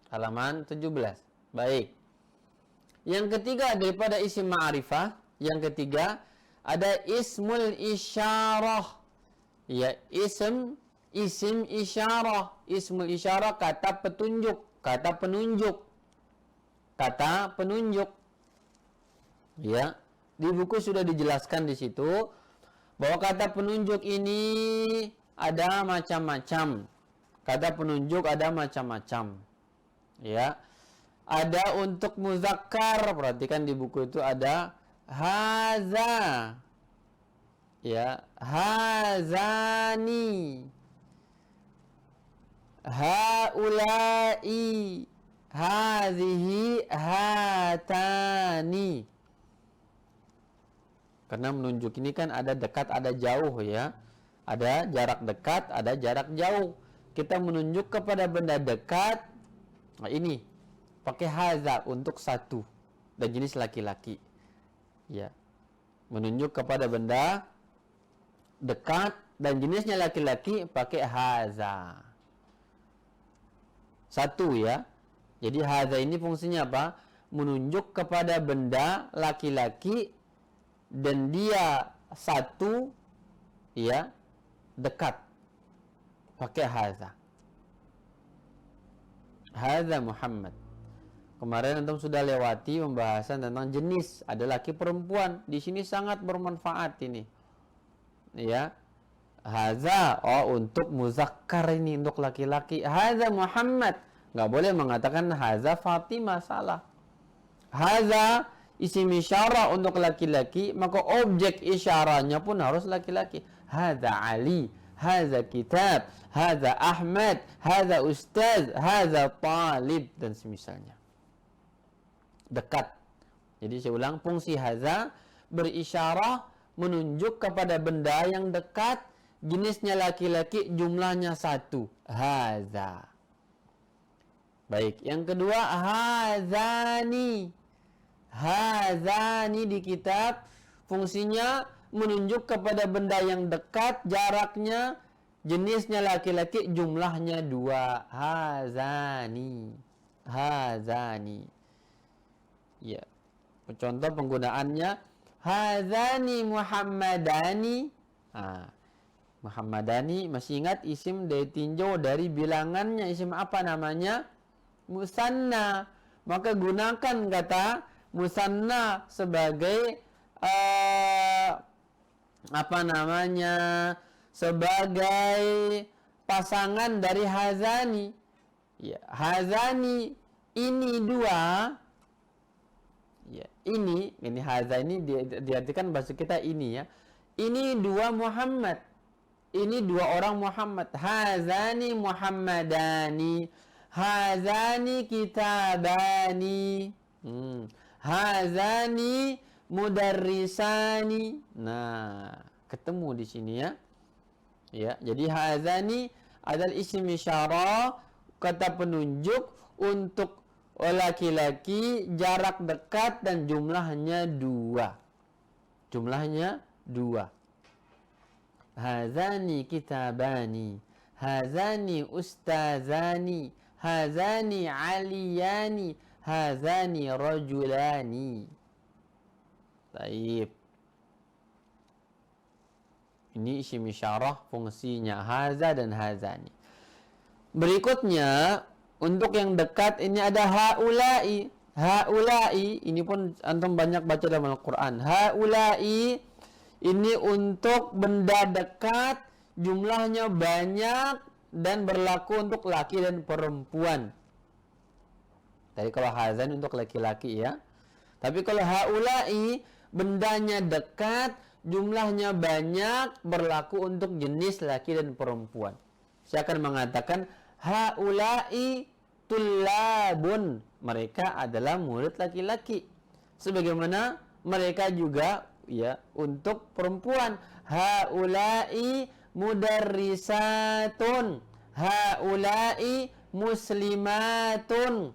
[SPEAKER 1] Halaman 17. Baik. Yang ketiga daripada isim ma'arifah, yang ketiga ada ismul isyarah. Ya, isim isyarah. Ismul isyarah kata petunjuk, kata penunjuk. Kata penunjuk. Ya, di buku sudah dijelaskan di situ bahwa kata penunjuk ini ada macam-macam. Kata penunjuk ada macam-macam. Ya. Ada untuk muzakkar, perhatikan di buku itu ada haza. Ya, hazani. Haulai. Hazihi hatani. Karena menunjuk ini kan ada dekat, ada jauh ya. Ada jarak dekat, ada jarak jauh. Kita menunjuk kepada benda dekat. Nah ini pakai haza untuk satu dan jenis laki-laki. Ya. Menunjuk kepada benda dekat dan jenisnya laki-laki pakai haza. Satu ya. Jadi haza ini fungsinya apa? Menunjuk kepada benda laki-laki dan dia satu ya dekat. Pakai haza. Haza Muhammad. Kemarin antum sudah lewati pembahasan tentang jenis, ada laki perempuan. Di sini sangat bermanfaat ini. Ya. Haza untuk muzakkar ini, untuk laki-laki. Haza Muhammad. Nggak boleh mengatakan haza Fatimah, salah. Haza isim isyarah untuk laki-laki, maka objek isyarahnya pun harus laki-laki. Haza Ali, haza kitab, haza Ahmad, haza ustaz, haza talib dan semisalnya. Dekat. Jadi saya ulang, fungsi haza berisyarah menunjuk kepada benda yang dekat, jenisnya laki-laki, jumlahnya satu. Haza. Baik, yang kedua hazani. Hazani di kitab fungsinya menunjuk kepada benda yang dekat, jaraknya, jenisnya laki-laki, jumlahnya 2. Hazani. Hazani. Ya. Contoh penggunaannya hazani Muhammadani. Muhammadani, masih ingat isim ditinjau dari bilangannya, isim apa namanya? Musanna. Maka gunakan kata musanna sebagai sebagai pasangan dari hazani. Ya, hazani ini 2. Ya, ini hazani diartikan bahasa kita ini ya. Ini 2 Muhammad. Ini 2 orang Muhammad. Hazani Muhammadani. Hazani kitabani. Hazani mudarrisani. Nah, ketemu di sini ya. Ya, jadi hazani adalah isim isyarah, kata penunjuk untuk laki-laki, jarak dekat dan jumlahnya 2. Jumlahnya 2. Hazani kitabani. Hazani ustazani. Hazani aliyani. Hazani rajulani. Baik. Ini isim isyarah, fungsinya haza dan hazani. Berikutnya, untuk yang dekat ini ada haulai. Haulai, ini pun antum banyak baca dalam Al-Quran. Haulai, ini untuk benda dekat, jumlahnya banyak, dan berlaku untuk laki dan perempuan. Tadi kalau hazan untuk laki-laki ya. Tapi kalau haulai, bendanya dekat, jumlahnya banyak, berlaku untuk jenis laki dan perempuan. Saya akan mengatakan haulai tullabun. Mereka adalah murid laki-laki. Sebagaimana mereka juga ya untuk perempuan. Haulai mudarrisatun. Haulai muslimatun.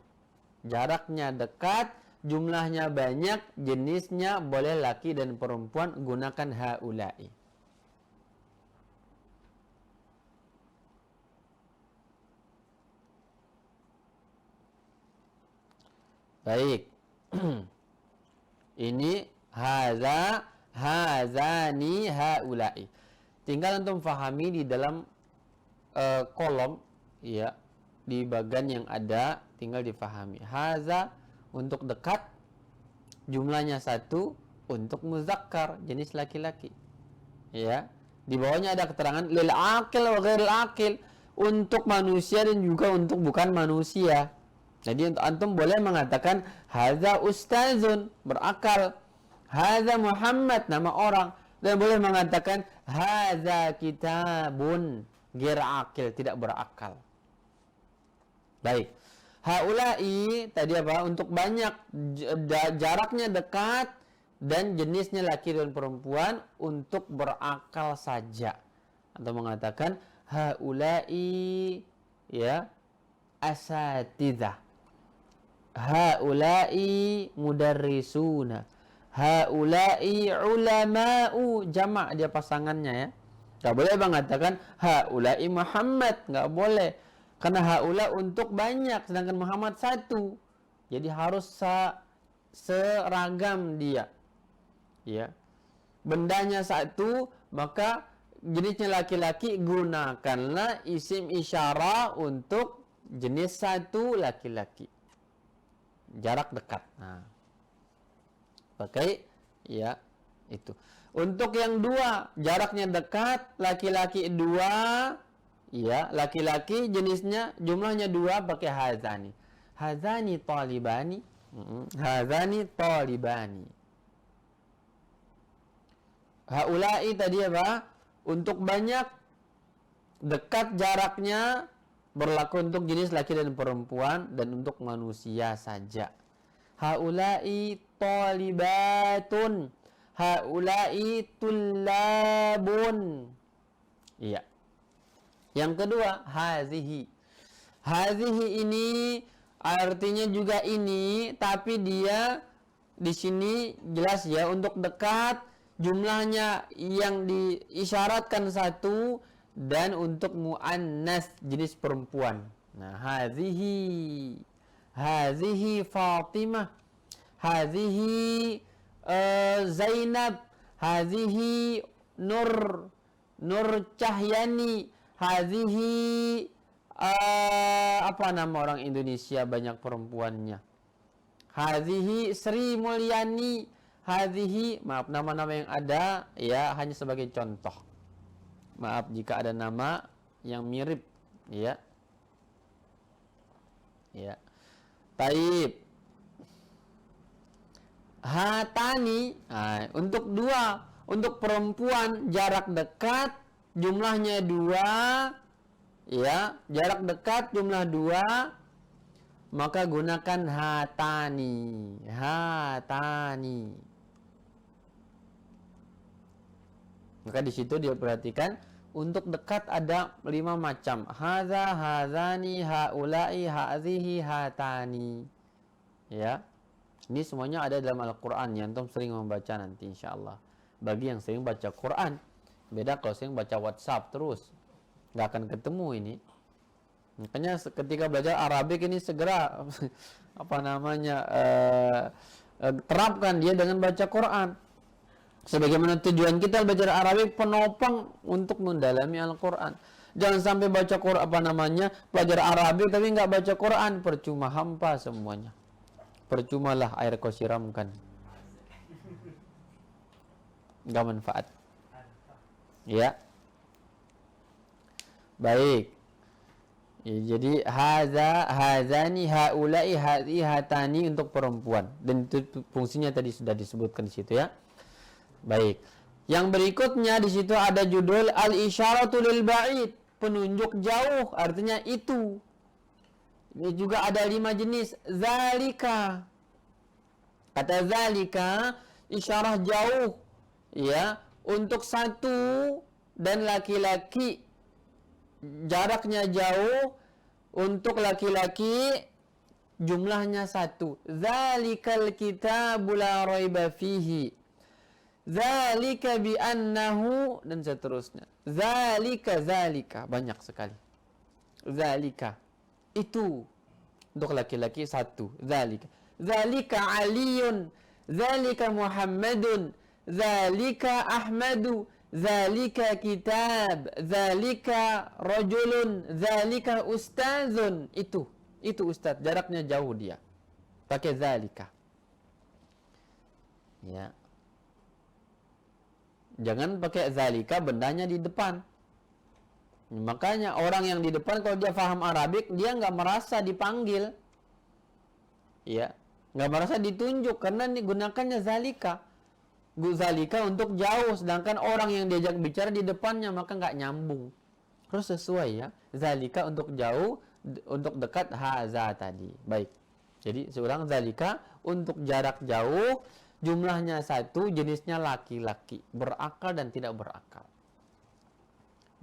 [SPEAKER 1] Jaraknya dekat, jumlahnya banyak, jenisnya boleh laki dan perempuan, gunakan haulai. Baik. Ini haza, hazani, haulai. Tinggal antum fahami di dalam kolom ya, di bagian yang ada tinggal difahami. Haza untuk dekat, jumlahnya 1, untuk muzakkar, jenis laki-laki. Ya. Di bawahnya ada keterangan lil aqil wa ghairil aqil, untuk manusia dan juga untuk bukan manusia. Jadi untuk antum boleh mengatakan haza ustazun, berakal. Haza Muhammad, nama orang. Dan boleh mengatakan haza kitabun, ghair aqil, tidak berakal. Baik. Haulai tadi apa? Untuk banyak, jaraknya dekat dan jenisnya laki dan perempuan, untuk berakal saja. Atau mengatakan haulai ya asatidzah. Haulai mudarrisuna. Haulai ulama'u, jamak dia pasangannya ya. Enggak boleh mengatakan haulai Muhammad, enggak boleh. Karena haula untuk banyak, sedangkan Muhammad 1. Jadi harus seragam dia. Ya. Bendanya 1, maka jenisnya laki-laki, gunakanlah isim isyarah untuk jenis 1 laki-laki. Jarak dekat. Nah. Pakai ya itu. Untuk yang 2, jaraknya dekat, laki-laki 2. Ya, laki-laki jenisnya jumlahnya 2, pakai hazani. Hazani talibani. Hazani talibani. Haulai tadi apa? Untuk banyak, dekat jaraknya, berlaku untuk jenis laki dan perempuan dan untuk manusia saja. Haulai talibatun. Haulai tullabun. Iya. Yang kedua, hazihi. Hazihi ini artinya juga ini, tapi dia di sini jelas ya, untuk dekat jumlahnya yang diisyaratkan satu, dan untuk muannas jenis perempuan. Nah, hazihi Fatimah, hazihi Zainab, hazihi Nur Cahyani, hazihi apa nama orang Indonesia banyak perempuannya, hazihi Sri Mulyani, hazihi, maaf, nama-nama yang ada ya hanya sebagai contoh. Maaf jika ada nama yang mirip ya. Ya. Taib. Hatani, nah, untuk dua, untuk perempuan jarak dekat jumlahnya 2 ya, jarak dekat jumlah 2, maka gunakan hatani. Maka di situ dia perhatikan untuk dekat ada 5 macam. Hadza, hadzani, haula'i, hazihi, hatani. Ya. Ini semuanya ada dalam Al-Qur'an yang antum sering membaca nanti insyaallah. Bagi yang sering baca Quran. Beda kalau sering baca WhatsApp terus. Nggak akan ketemu ini. Makanya ketika belajar Arabik ini segera terapkan dia dengan baca Quran. Sebagaimana tujuan kita belajar Arabik penopang untuk mendalami Al-Quran. Jangan sampai baca Quran belajar Arabik tapi nggak baca Quran, percuma, hampa semuanya. Percumalah air kau siramkan, nggak manfaat. Ya, baik. Ya, jadi hazani, haulai, hadhi, hatani untuk perempuan, dan itu fungsinya tadi sudah disebutkan di situ ya. Baik. Yang berikutnya di situ ada judul al-isyaratu lil ba'id, penunjuk jauh, artinya itu. Ini juga ada 5 jenis. Zalika. Kata zalika isyarah jauh ya, untuk satu dan laki-laki. Jaraknya jauh, untuk laki-laki jumlahnya 1. Zalikal kitabu la raiba fihi. Zalika bi annahu, dan seterusnya. Zalika banyak sekali. Zalika itu untuk laki-laki 1. Zalika Aliyun, zalika Muhammadun, zalika Ahmadu, zalika kitab, zalika rajulun, zalika ustazun. Itu ustaz, jaraknya jauh dia. Pakai zalika. Ya. Jangan pakai zalika bendanya di depan. Makanya orang yang di depan kalau dia paham Arabik, dia nggak merasa dipanggil, ya, nggak merasa ditunjuk karena digunakannya zalika. Zalika untuk jauh, sedangkan orang yang diajak bicara di depannya, maka nggak nyambung. Harus sesuai ya. Zalika untuk jauh, untuk dekat haza tadi. Baik. Jadi seorang zalika untuk jarak jauh, jumlahnya 1, jenisnya laki-laki, berakal dan tidak berakal.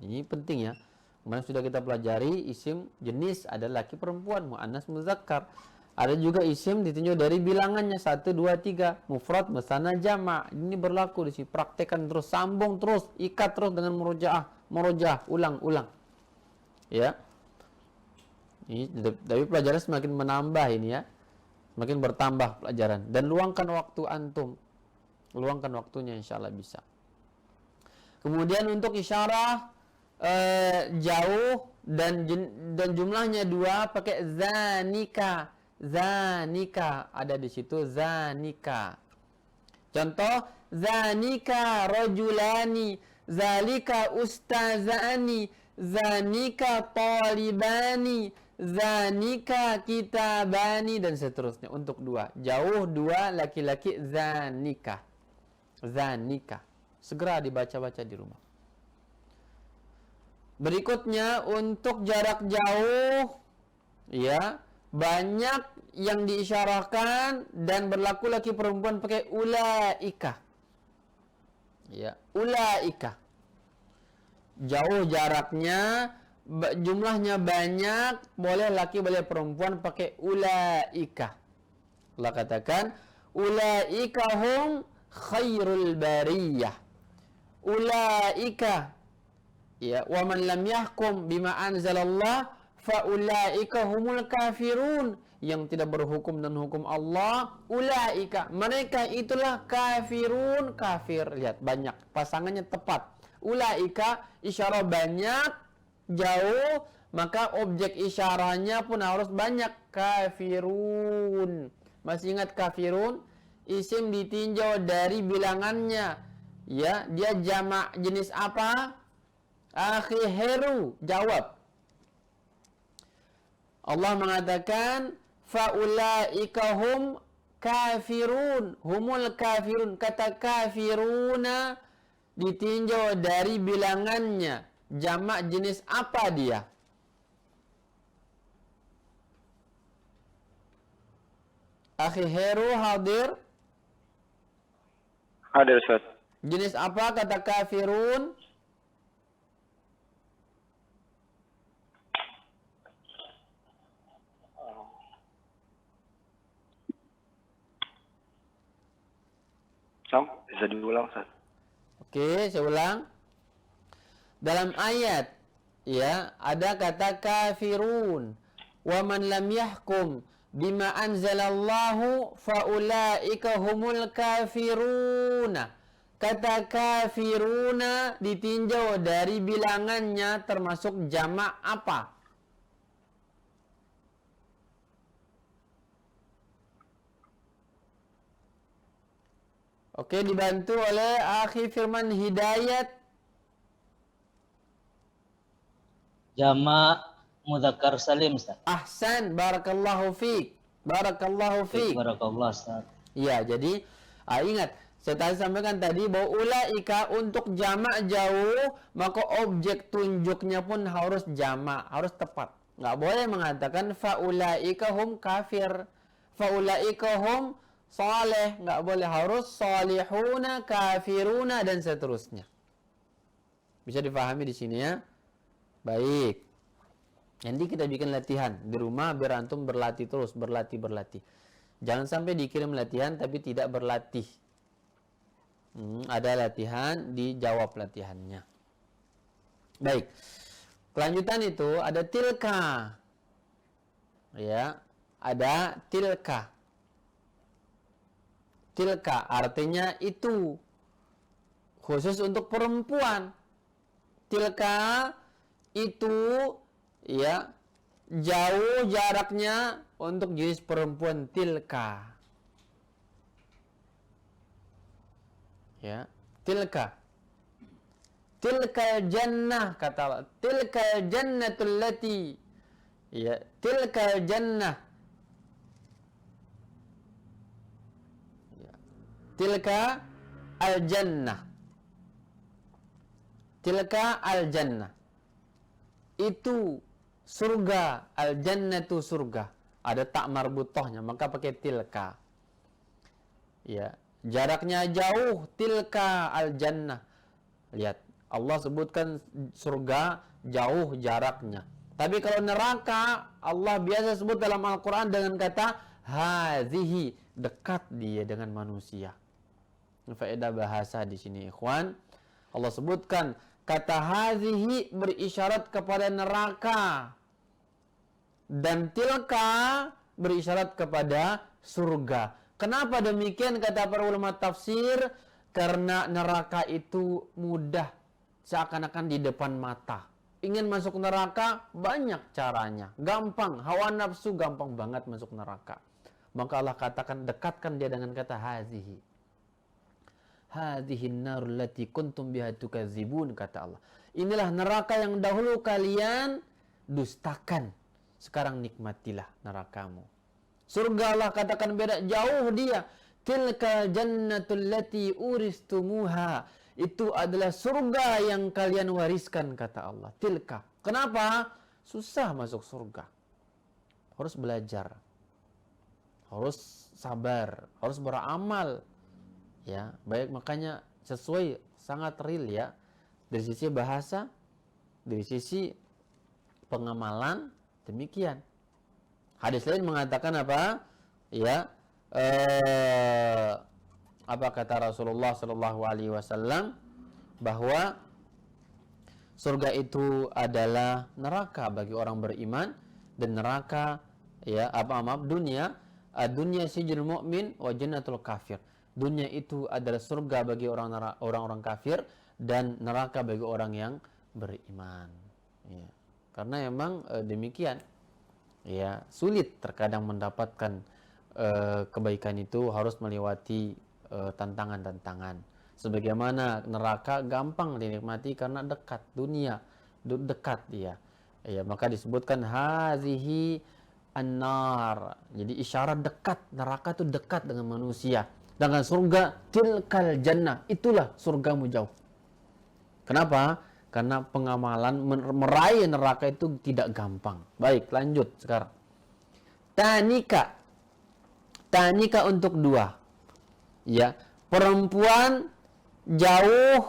[SPEAKER 1] Ini penting ya. Kemarin sudah kita pelajari isim jenis ada laki perempuan, muannas muzakkar. Ada juga isim ditunjuk dari bilangannya 1, 2, 3, mufrad, musanna, jama'. Ini berlaku di sini. Praktekkan terus, sambung terus, ikat terus dengan murojaah, ulang-ulang. Ya. Ini tapi pelajaran semakin menambah ini ya. Semakin bertambah pelajaran, dan luangkan waktu antum. Luangkan waktunya insyaallah bisa. Kemudian untuk isyarah jauh dan jumlahnya 2 pakai zanika ada di situ zanika. Contoh zanika rajulani, zalika ustazani, zanika talibani, zanika kitabani, dan seterusnya. Untuk 2 jauh, 2 laki-laki, zanika. Segera dibaca-baca di rumah. Berikutnya untuk jarak jauh ya, banyak yang diisyarahkan dan berlaku laki perempuan pakai ulaika. Ya, ulaika. Jauh jaraknya, jumlahnya banyak, boleh laki boleh perempuan pakai ulaika. Allah katakan ulaika hum khairul bariyah. Ulaika, ya, wa man lam yahkum bima anzalallah fa ulaika humul kafirun. Yang tidak berhukum dan hukum Allah, ulaika, mereka itulah kafirun, kafir. Lihat, banyak, pasangannya tepat. Ulaika, isyarah banyak, jauh, maka objek isyarahnya pun harus banyak. Kafirun. Masih ingat kafirun? Isim ditinjau dari bilangannya. Ya, dia jamak jenis apa? Akhiru. Jawab. Allah mengatakan faulaika hum kafirun, humul kafirun. Kata kafiruna ditinjau dari bilangannya, jamak jenis apa dia? Akhi Heru hadir?
[SPEAKER 4] Hadir, Ustaz.
[SPEAKER 1] Jenis apa kata kafirun?
[SPEAKER 4] Bisa diulang, Ustaz.
[SPEAKER 1] Oke, saya ulang. Dalam ayat, ya, ada kata kafirun. Wa man lam yahkum bima anzalallahu faulaika humul kafiruna. Kata kafiruna ditinjau dari bilangannya termasuk jamak apa? Oke, dibantu oleh Akhi Firman Hidayat.
[SPEAKER 14] Jamak mudzakkar salim, Ustaz.
[SPEAKER 1] Ahsan, barakallahu fiik. Barakallahu fiik.
[SPEAKER 14] Barakallah, Ustaz.
[SPEAKER 1] Ya, jadi ingat, saya tadi sampaikan tadi bahwa ulaika untuk jamak jauh, maka objek tunjuknya pun harus jamak, harus tepat. Nggak boleh mengatakan faulaika hum kafir, faulaika hum saleh, nggak boleh, harus salihuna, kafiruna, dan seterusnya. Bisa dipahami di sini ya? Baik. Nanti kita bikin latihan di rumah biar antum berlatih terus, berlatih. Jangan sampai dikirim latihan tapi tidak berlatih. Ada latihan, dijawab latihannya. Baik. Kelanjutan itu ada tilka. Ya, ada tilka. Tilka artinya itu, khusus untuk perempuan. Tilka itu, ya, jauh jaraknya untuk jenis perempuan. Tilka, ya, tilka. Tilka jannah, kata Allah. Tilka jannatul lati, ya, tilka jannah. Tilka al-jannah. Tilka al-jannah. Itu surga. Al-jannah itu surga. Ada tak marbutohnya, maka pakai tilka. Ya, jaraknya jauh. Tilka al-jannah. Lihat, Allah sebutkan surga jauh jaraknya. Tapi kalau neraka, Allah biasa sebut dalam Al-Quran dengan kata hazihi, dekat dia dengan manusia. Faedah bahasa di sini, ikhwan. Allah sebutkan kata hazihi berisyarat kepada neraka, dan tilka berisyarat kepada surga. Kenapa demikian kata para ulama tafsir? Karena neraka itu mudah, seakan-akan di depan mata. Ingin masuk neraka banyak caranya, gampang. Hawa nafsu gampang banget masuk neraka. Maka Allah katakan, dekatkan dia dengan kata hazihi. Hadhihin narul lati kuntum biha tukadzibun, kata Allah. Inilah neraka yang dahulu kalian dustakan. Sekarang nikmatilah nerakamu. Surga Allah katakan beda jauh dia. Tilka jannatul lati uristumuha. Itu adalah surga yang kalian wariskan, kata Allah. Tilka. Kenapa? Susah masuk surga. Harus belajar. Harus sabar. Harus beramal. Ya, baik, makanya sesuai, sangat real ya. Dari sisi bahasa, dari sisi pengamalan, demikian. Hadis lain mengatakan apa? Ya, apa kata Rasulullah Shallallahu Alaihi Wasallam, bahwa surga itu adalah neraka bagi orang beriman, dan neraka dunia dunia sijil mu'min wa jannatul kafir. Dunia itu adalah surga bagi orang-orang kafir dan neraka bagi orang yang beriman. Ya. Karena memang demikian. Ya, sulit terkadang mendapatkan kebaikan itu, harus melewati tantangan-tantangan. Sebagaimana neraka gampang dinikmati karena dekat dunia, dekat dia. Ya, maka disebutkan hazihi an-nar. Jadi isyarat dekat, neraka itu dekat dengan manusia. Dengan surga, tilkal jannah, itulah surgamu jauh. Kenapa? Karena pengamalan meraih neraka itu tidak gampang. Baik, lanjut sekarang. Tanika. Tanika untuk dua. Ya, perempuan jauh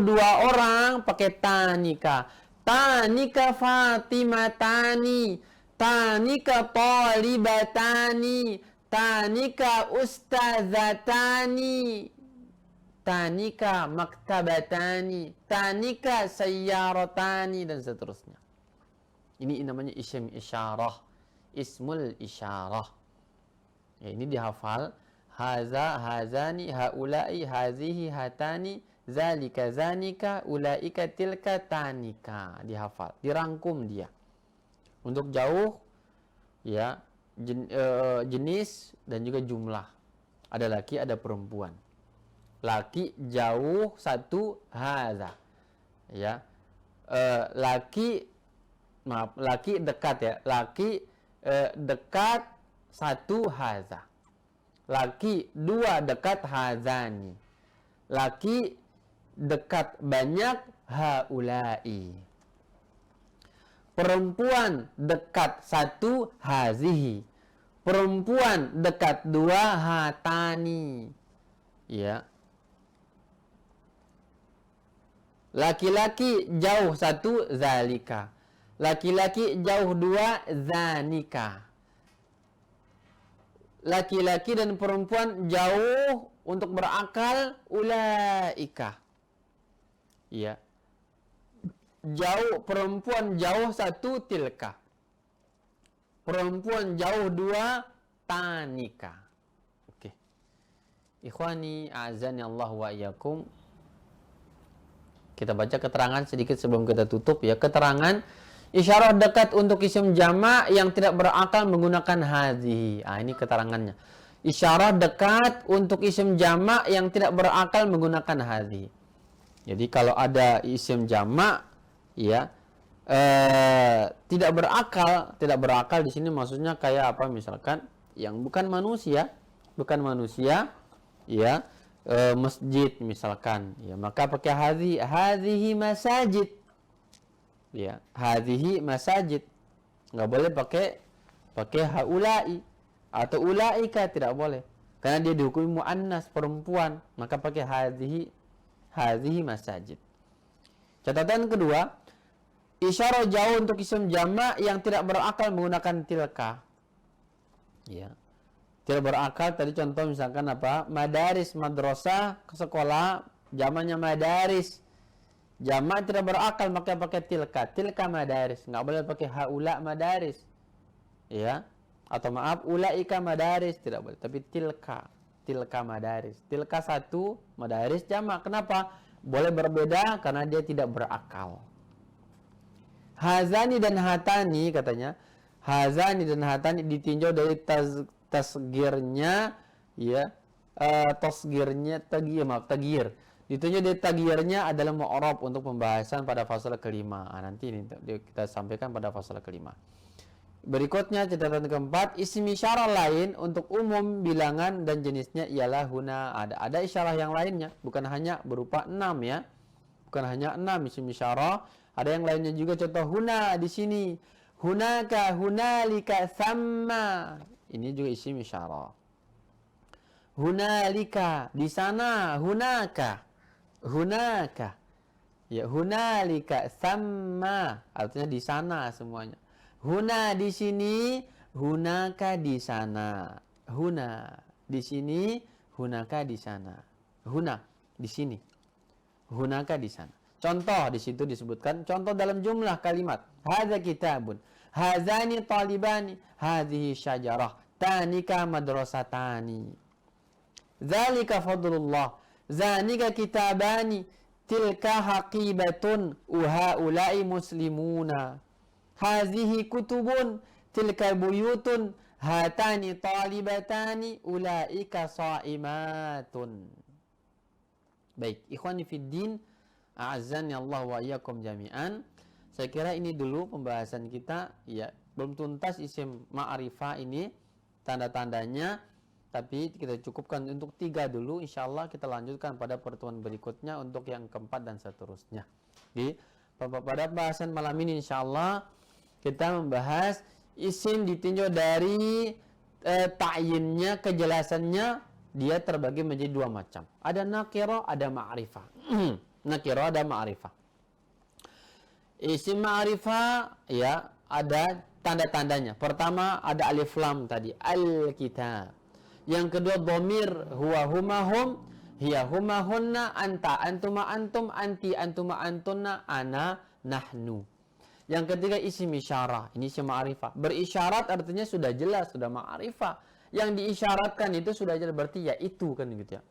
[SPEAKER 1] dua orang pakai tanika. Tanika Fatimatani, tanika Talibatani, tanika Ustazatani, tanika Maktabatani, tanika Sayyaratani, dan seterusnya. Ini namanya isim isyarah, ismul isyarah. Ya, ini dihafal. Haza, hazani, haulai, hazihi, hatani, zalika, zanika, ulaika, tilka, tanika. Dihafal, dirangkum dia. Untuk jauh, ya, jenis dan juga jumlah. Ada laki, ada perempuan. Laki jauh satu, haza. Ya, laki dekat ya. Laki dekat satu, haza. Laki dua dekat, hazani. Laki dekat banyak, haulai. Perempuan dekat satu, hazihi. Perempuan dekat dua, hatani. Ya. Laki-laki jauh satu, zalika. Laki-laki jauh dua, zanika. Laki-laki dan perempuan jauh untuk berakal, ulaika. Ya. Jauh, perempuan jauh satu, tilka. Perempuan jauh dua, tanika. Oke. Ikhwani, a'azani Allah wa iyyakum. Kita baca keterangan sedikit sebelum kita tutup ya. Keterangan isyarat dekat untuk isim jamak yang tidak berakal menggunakan hadhihi. Ini keterangannya. Isyarat dekat untuk isim jamak yang tidak berakal menggunakan hadhihi. Jadi kalau ada isim jamak ya tidak berakal di sini maksudnya kayak apa, misalkan yang bukan manusia ya, masjid misalkan ya, maka pakai hadhihi masajid. Ya, hadhihi masajid. Enggak boleh pakai haulai atau ulaika, tidak boleh. Karena dia dihukumi muannas, perempuan, maka pakai hadhihi masajid. Catatan kedua, isyarat jauh untuk isim jamak yang tidak berakal menggunakan tilka. Ya. Tidak berakal tadi contoh misalkan apa? Madaris, madrasah, sekolah, jamaknya madaris. Jamak tidak berakal maka pakai tilka. Tilka madaris. Nggak boleh pakai haula madaris. Ya. Atau maaf, ulaika madaris. Tidak boleh. Tapi tilka. Tilka madaris. Tilka satu, madaris jamak. Kenapa? Boleh berbeda karena dia tidak berakal. Hazani dan hatani katanya. Hazani dan hatani ditinjau dari tasgirnya. Ya. Tagir. Ditunjuk dari tagirnya adalah mu'rab untuk pembahasan pada fasal kelima. Nanti ini kita sampaikan pada fasal kelima. Berikutnya catatan keempat, isim isyarah lain untuk umum bilangan dan jenisnya ialah huna. Ada isyarah yang lainnya, bukan hanya berupa 6 ya. Bukan hanya 6 isim isyarah, ada yang lainnya juga. Contoh huna di sini. Hunaka, hunalika, thamma. Ini juga isim isyarah. Hunalika, di sana, hunaka. Hunaka. Ya, hunalika, thamma. Artinya di sana semuanya. Huna di sini, hunaka di sana. Huna di sini, hunaka di sana. Huna di sini, hunaka di sana. Contoh di situ disebutkan contoh dalam jumlah kalimat. Hadza kitabun, hadzani talibani, hadhihi syajarah, tanika madrasatani. Dzalika fadlullah, zanika kitabani, tilka haqibatun, uhaulai muslimuna. Hazihi kutubun, tilka buyutun, hatani talibatani, ulaika saimatun. Baik, ikhwani fiddin, a'azzani Allah wa iyyakum jami'an. Saya kira ini dulu pembahasan kita. Ya, belum tuntas isim ma'rifah ini tanda-tandanya, tapi kita cukupkan untuk 3 dulu. Insyaallah kita lanjutkan pada pertemuan berikutnya untuk yang keempat dan seterusnya. Jadi pada bahasan malam ini insyaallah kita membahas isim ditinjau dari ta'yinnya, kejelasannya. Dia terbagi menjadi 2 macam. Ada nakirah, ada ma'rifah. Nakirah, ada ma'rifah. Isim ma'rifah ya ada tanda-tandanya. Pertama ada alif lam tadi, al-kitab. Yang kedua dhamir huwa huma hum, hiya huma hunna, anta antuma antum, anti antuma antunna, ana nahnu. Yang ketiga isim isyarah. Ini isim ma'rifah. Berisyarat artinya sudah jelas, sudah ma'rifah. Yang diisyaratkan itu sudah jelas, berarti ya itu kan gitu ya.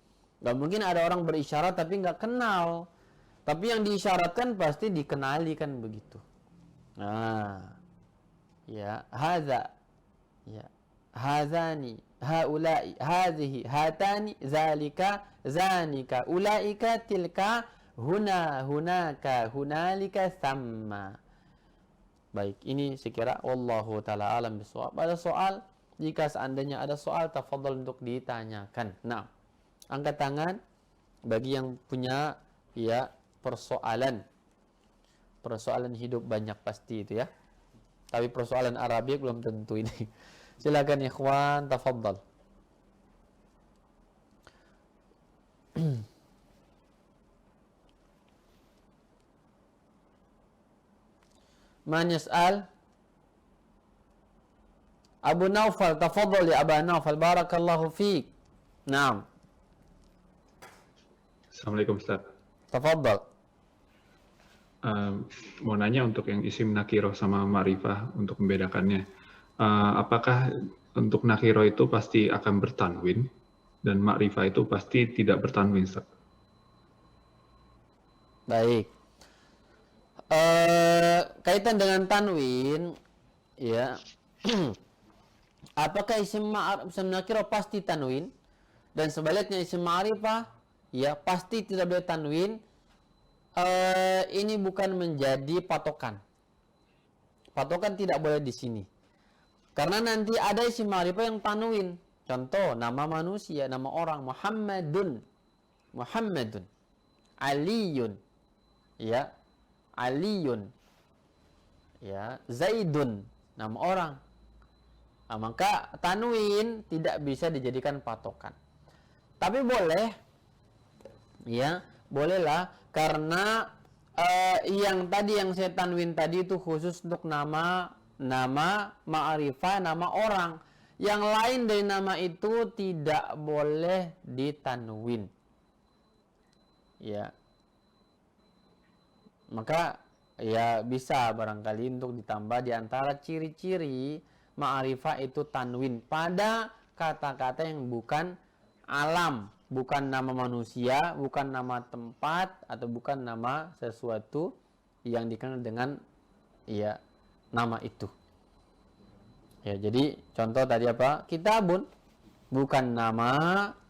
[SPEAKER 1] Gak mungkin ada orang berisyarat tapi nggak kenal. Tapi yang diisyaratkan pasti dikenali kan begitu. Nah, ya hadza, ya hazani, haulai, hazihi, hatani, zalika, zanika, ulaika, tilka, huna, hunaka, hunalika, thamma. Baik, ini sekira wallahu taala alam bisawab. Ada soal? Jika seandainya ada soal, tafadhol untuk ditanyakan. Nah, angkat tangan bagi yang punya ya persoalan hidup banyak pasti itu ya. Tapi persoalan Arabik belum tentu ini. Silakan ikhwan, tafadhol. Man yas'al? Abu Naufal, tafadhol ya Abu Naufal, barakallahu fiik. Naam.
[SPEAKER 15] Assalamualaikum Ustaz.
[SPEAKER 1] Tafadhol.
[SPEAKER 15] Mau nanya untuk yang isim nakiro sama ma'rifah untuk membedakannya. Apakah untuk nakiro itu pasti akan bertanwin dan ma'rifah itu pasti tidak bertanwin, Ustaz?
[SPEAKER 1] Baik. Kaitan dengan tanwin, ya. Apakah isim nakiro pasti tanwin dan sebaliknya isim ma'rifah ya pasti tidak boleh tanwin? Ini bukan menjadi patokan. Patokan tidak boleh di sini. Karena nanti ada isim ma'rifah yang tanwin. Contoh, nama manusia, nama orang, Muhammadun. Muhammadun. Aliyun. Ya. Aliyun. Ya, Zaidun. Nama orang. Nah, maka tanwin tidak bisa dijadikan patokan. Tapi boleh. Ya, bolehlah. Karena yang tadi yang saya tanwin tadi itu khusus untuk nama ma'rifah, nama orang. Yang lain dari nama itu tidak boleh ditanwin. Ya. Maka ya bisa barangkali untuk ditambah di antara ciri-ciri ma'rifah itu tanwin pada kata-kata yang bukan alam. Bukan nama manusia, bukan nama tempat, atau bukan nama sesuatu yang dikenal dengan ya nama itu. Ya, jadi contoh tadi apa? Kitabun, bukan nama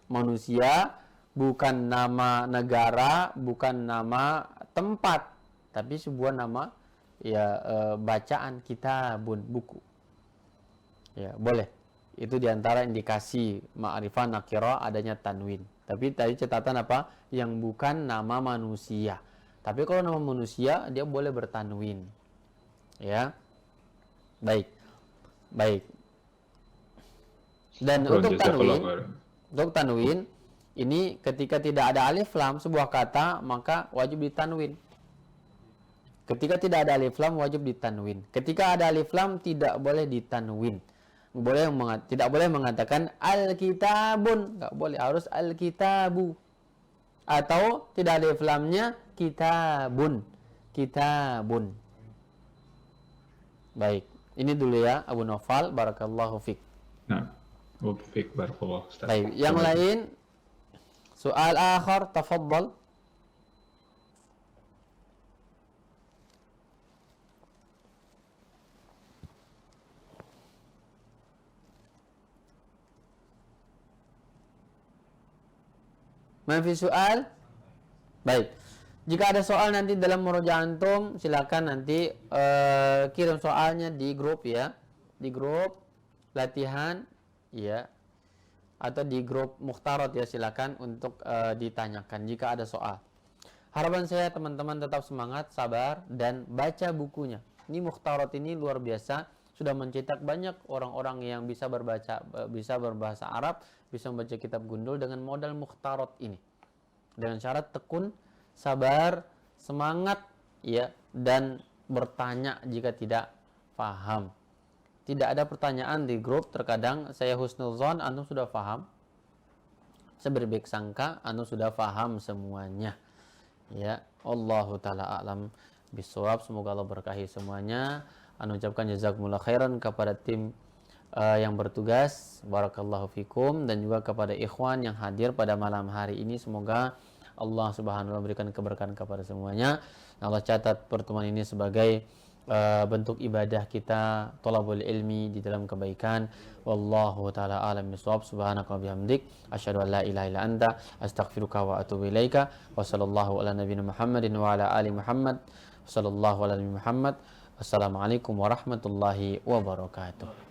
[SPEAKER 1] manusia, bukan nama negara, bukan nama tempat, tapi sebuah nama ya bacaan, kitabun, buku. Ya, boleh. Itu diantara indikasi ma'rifah nakirah adanya tanwin. Tapi tadi catatan apa? Yang bukan nama manusia. Tapi kalau nama manusia dia boleh bertanwin. Ya. Baik. Baik. Dan untuk tanwin ini ketika tidak ada alif lam sebuah kata maka wajib ditanwin. Ketika tidak ada alif lam wajib ditanwin. Ketika ada alif lam tidak boleh ditanwin. Tidak boleh mengatakan al-kitabun, nggak boleh, harus al-kitabu. Atau tidak ada lamnya, kitabun. Kitabun. Baik, ini dulu ya Abu Naufal, barakallahu fik.
[SPEAKER 15] Nah, fik barakallahu Ustaz.
[SPEAKER 1] Baik, yang lain soal akhar, tafaddal. Mafi soal? Baik. Jika ada soal nanti dalam murojaah antum, silakan nanti kirim soalnya di grup ya. Di grup latihan ya. Atau di grup mukhtarat ya, silakan untuk ditanyakan jika ada soal. Harapan saya teman-teman tetap semangat, sabar, dan baca bukunya. Ini mukhtarat ini luar biasa. Sudah mencetak banyak orang-orang yang bisa berbahasa Arab, bisa membaca kitab gundul dengan modal mukhtarat ini. Dengan syarat tekun, sabar, semangat ya, dan bertanya jika tidak paham. Tidak ada pertanyaan di grup, terkadang saya husnuzon, antum sudah paham. Saya berbaik sangka, antum sudah paham semuanya. Ya, Allahu taala a'lam bishawab. Semoga Allah berkahi semuanya. Anu ucapkan jazakumullah khairan kepada tim yang bertugas, barakallahu fikum, dan juga kepada ikhwan yang hadir pada malam hari ini. Semoga Allah Subhanahu wa taala berikan keberkahan kepada semuanya. Allah catat pertemuan ini sebagai bentuk ibadah kita, thalabul ilmi di dalam kebaikan. Wallahu taala alam bisawab. Subhanaka wa bihamdik, asyhadu an la ilaha illa anta, astaghfiruka wa atubu ilaika. Wa sallallahu ala nabiyina Muhammadin wa ala ali Muhammad. Sallallahu ala nabi Muhammad. Assalamualaikum warahmatullahi wabarakatuh.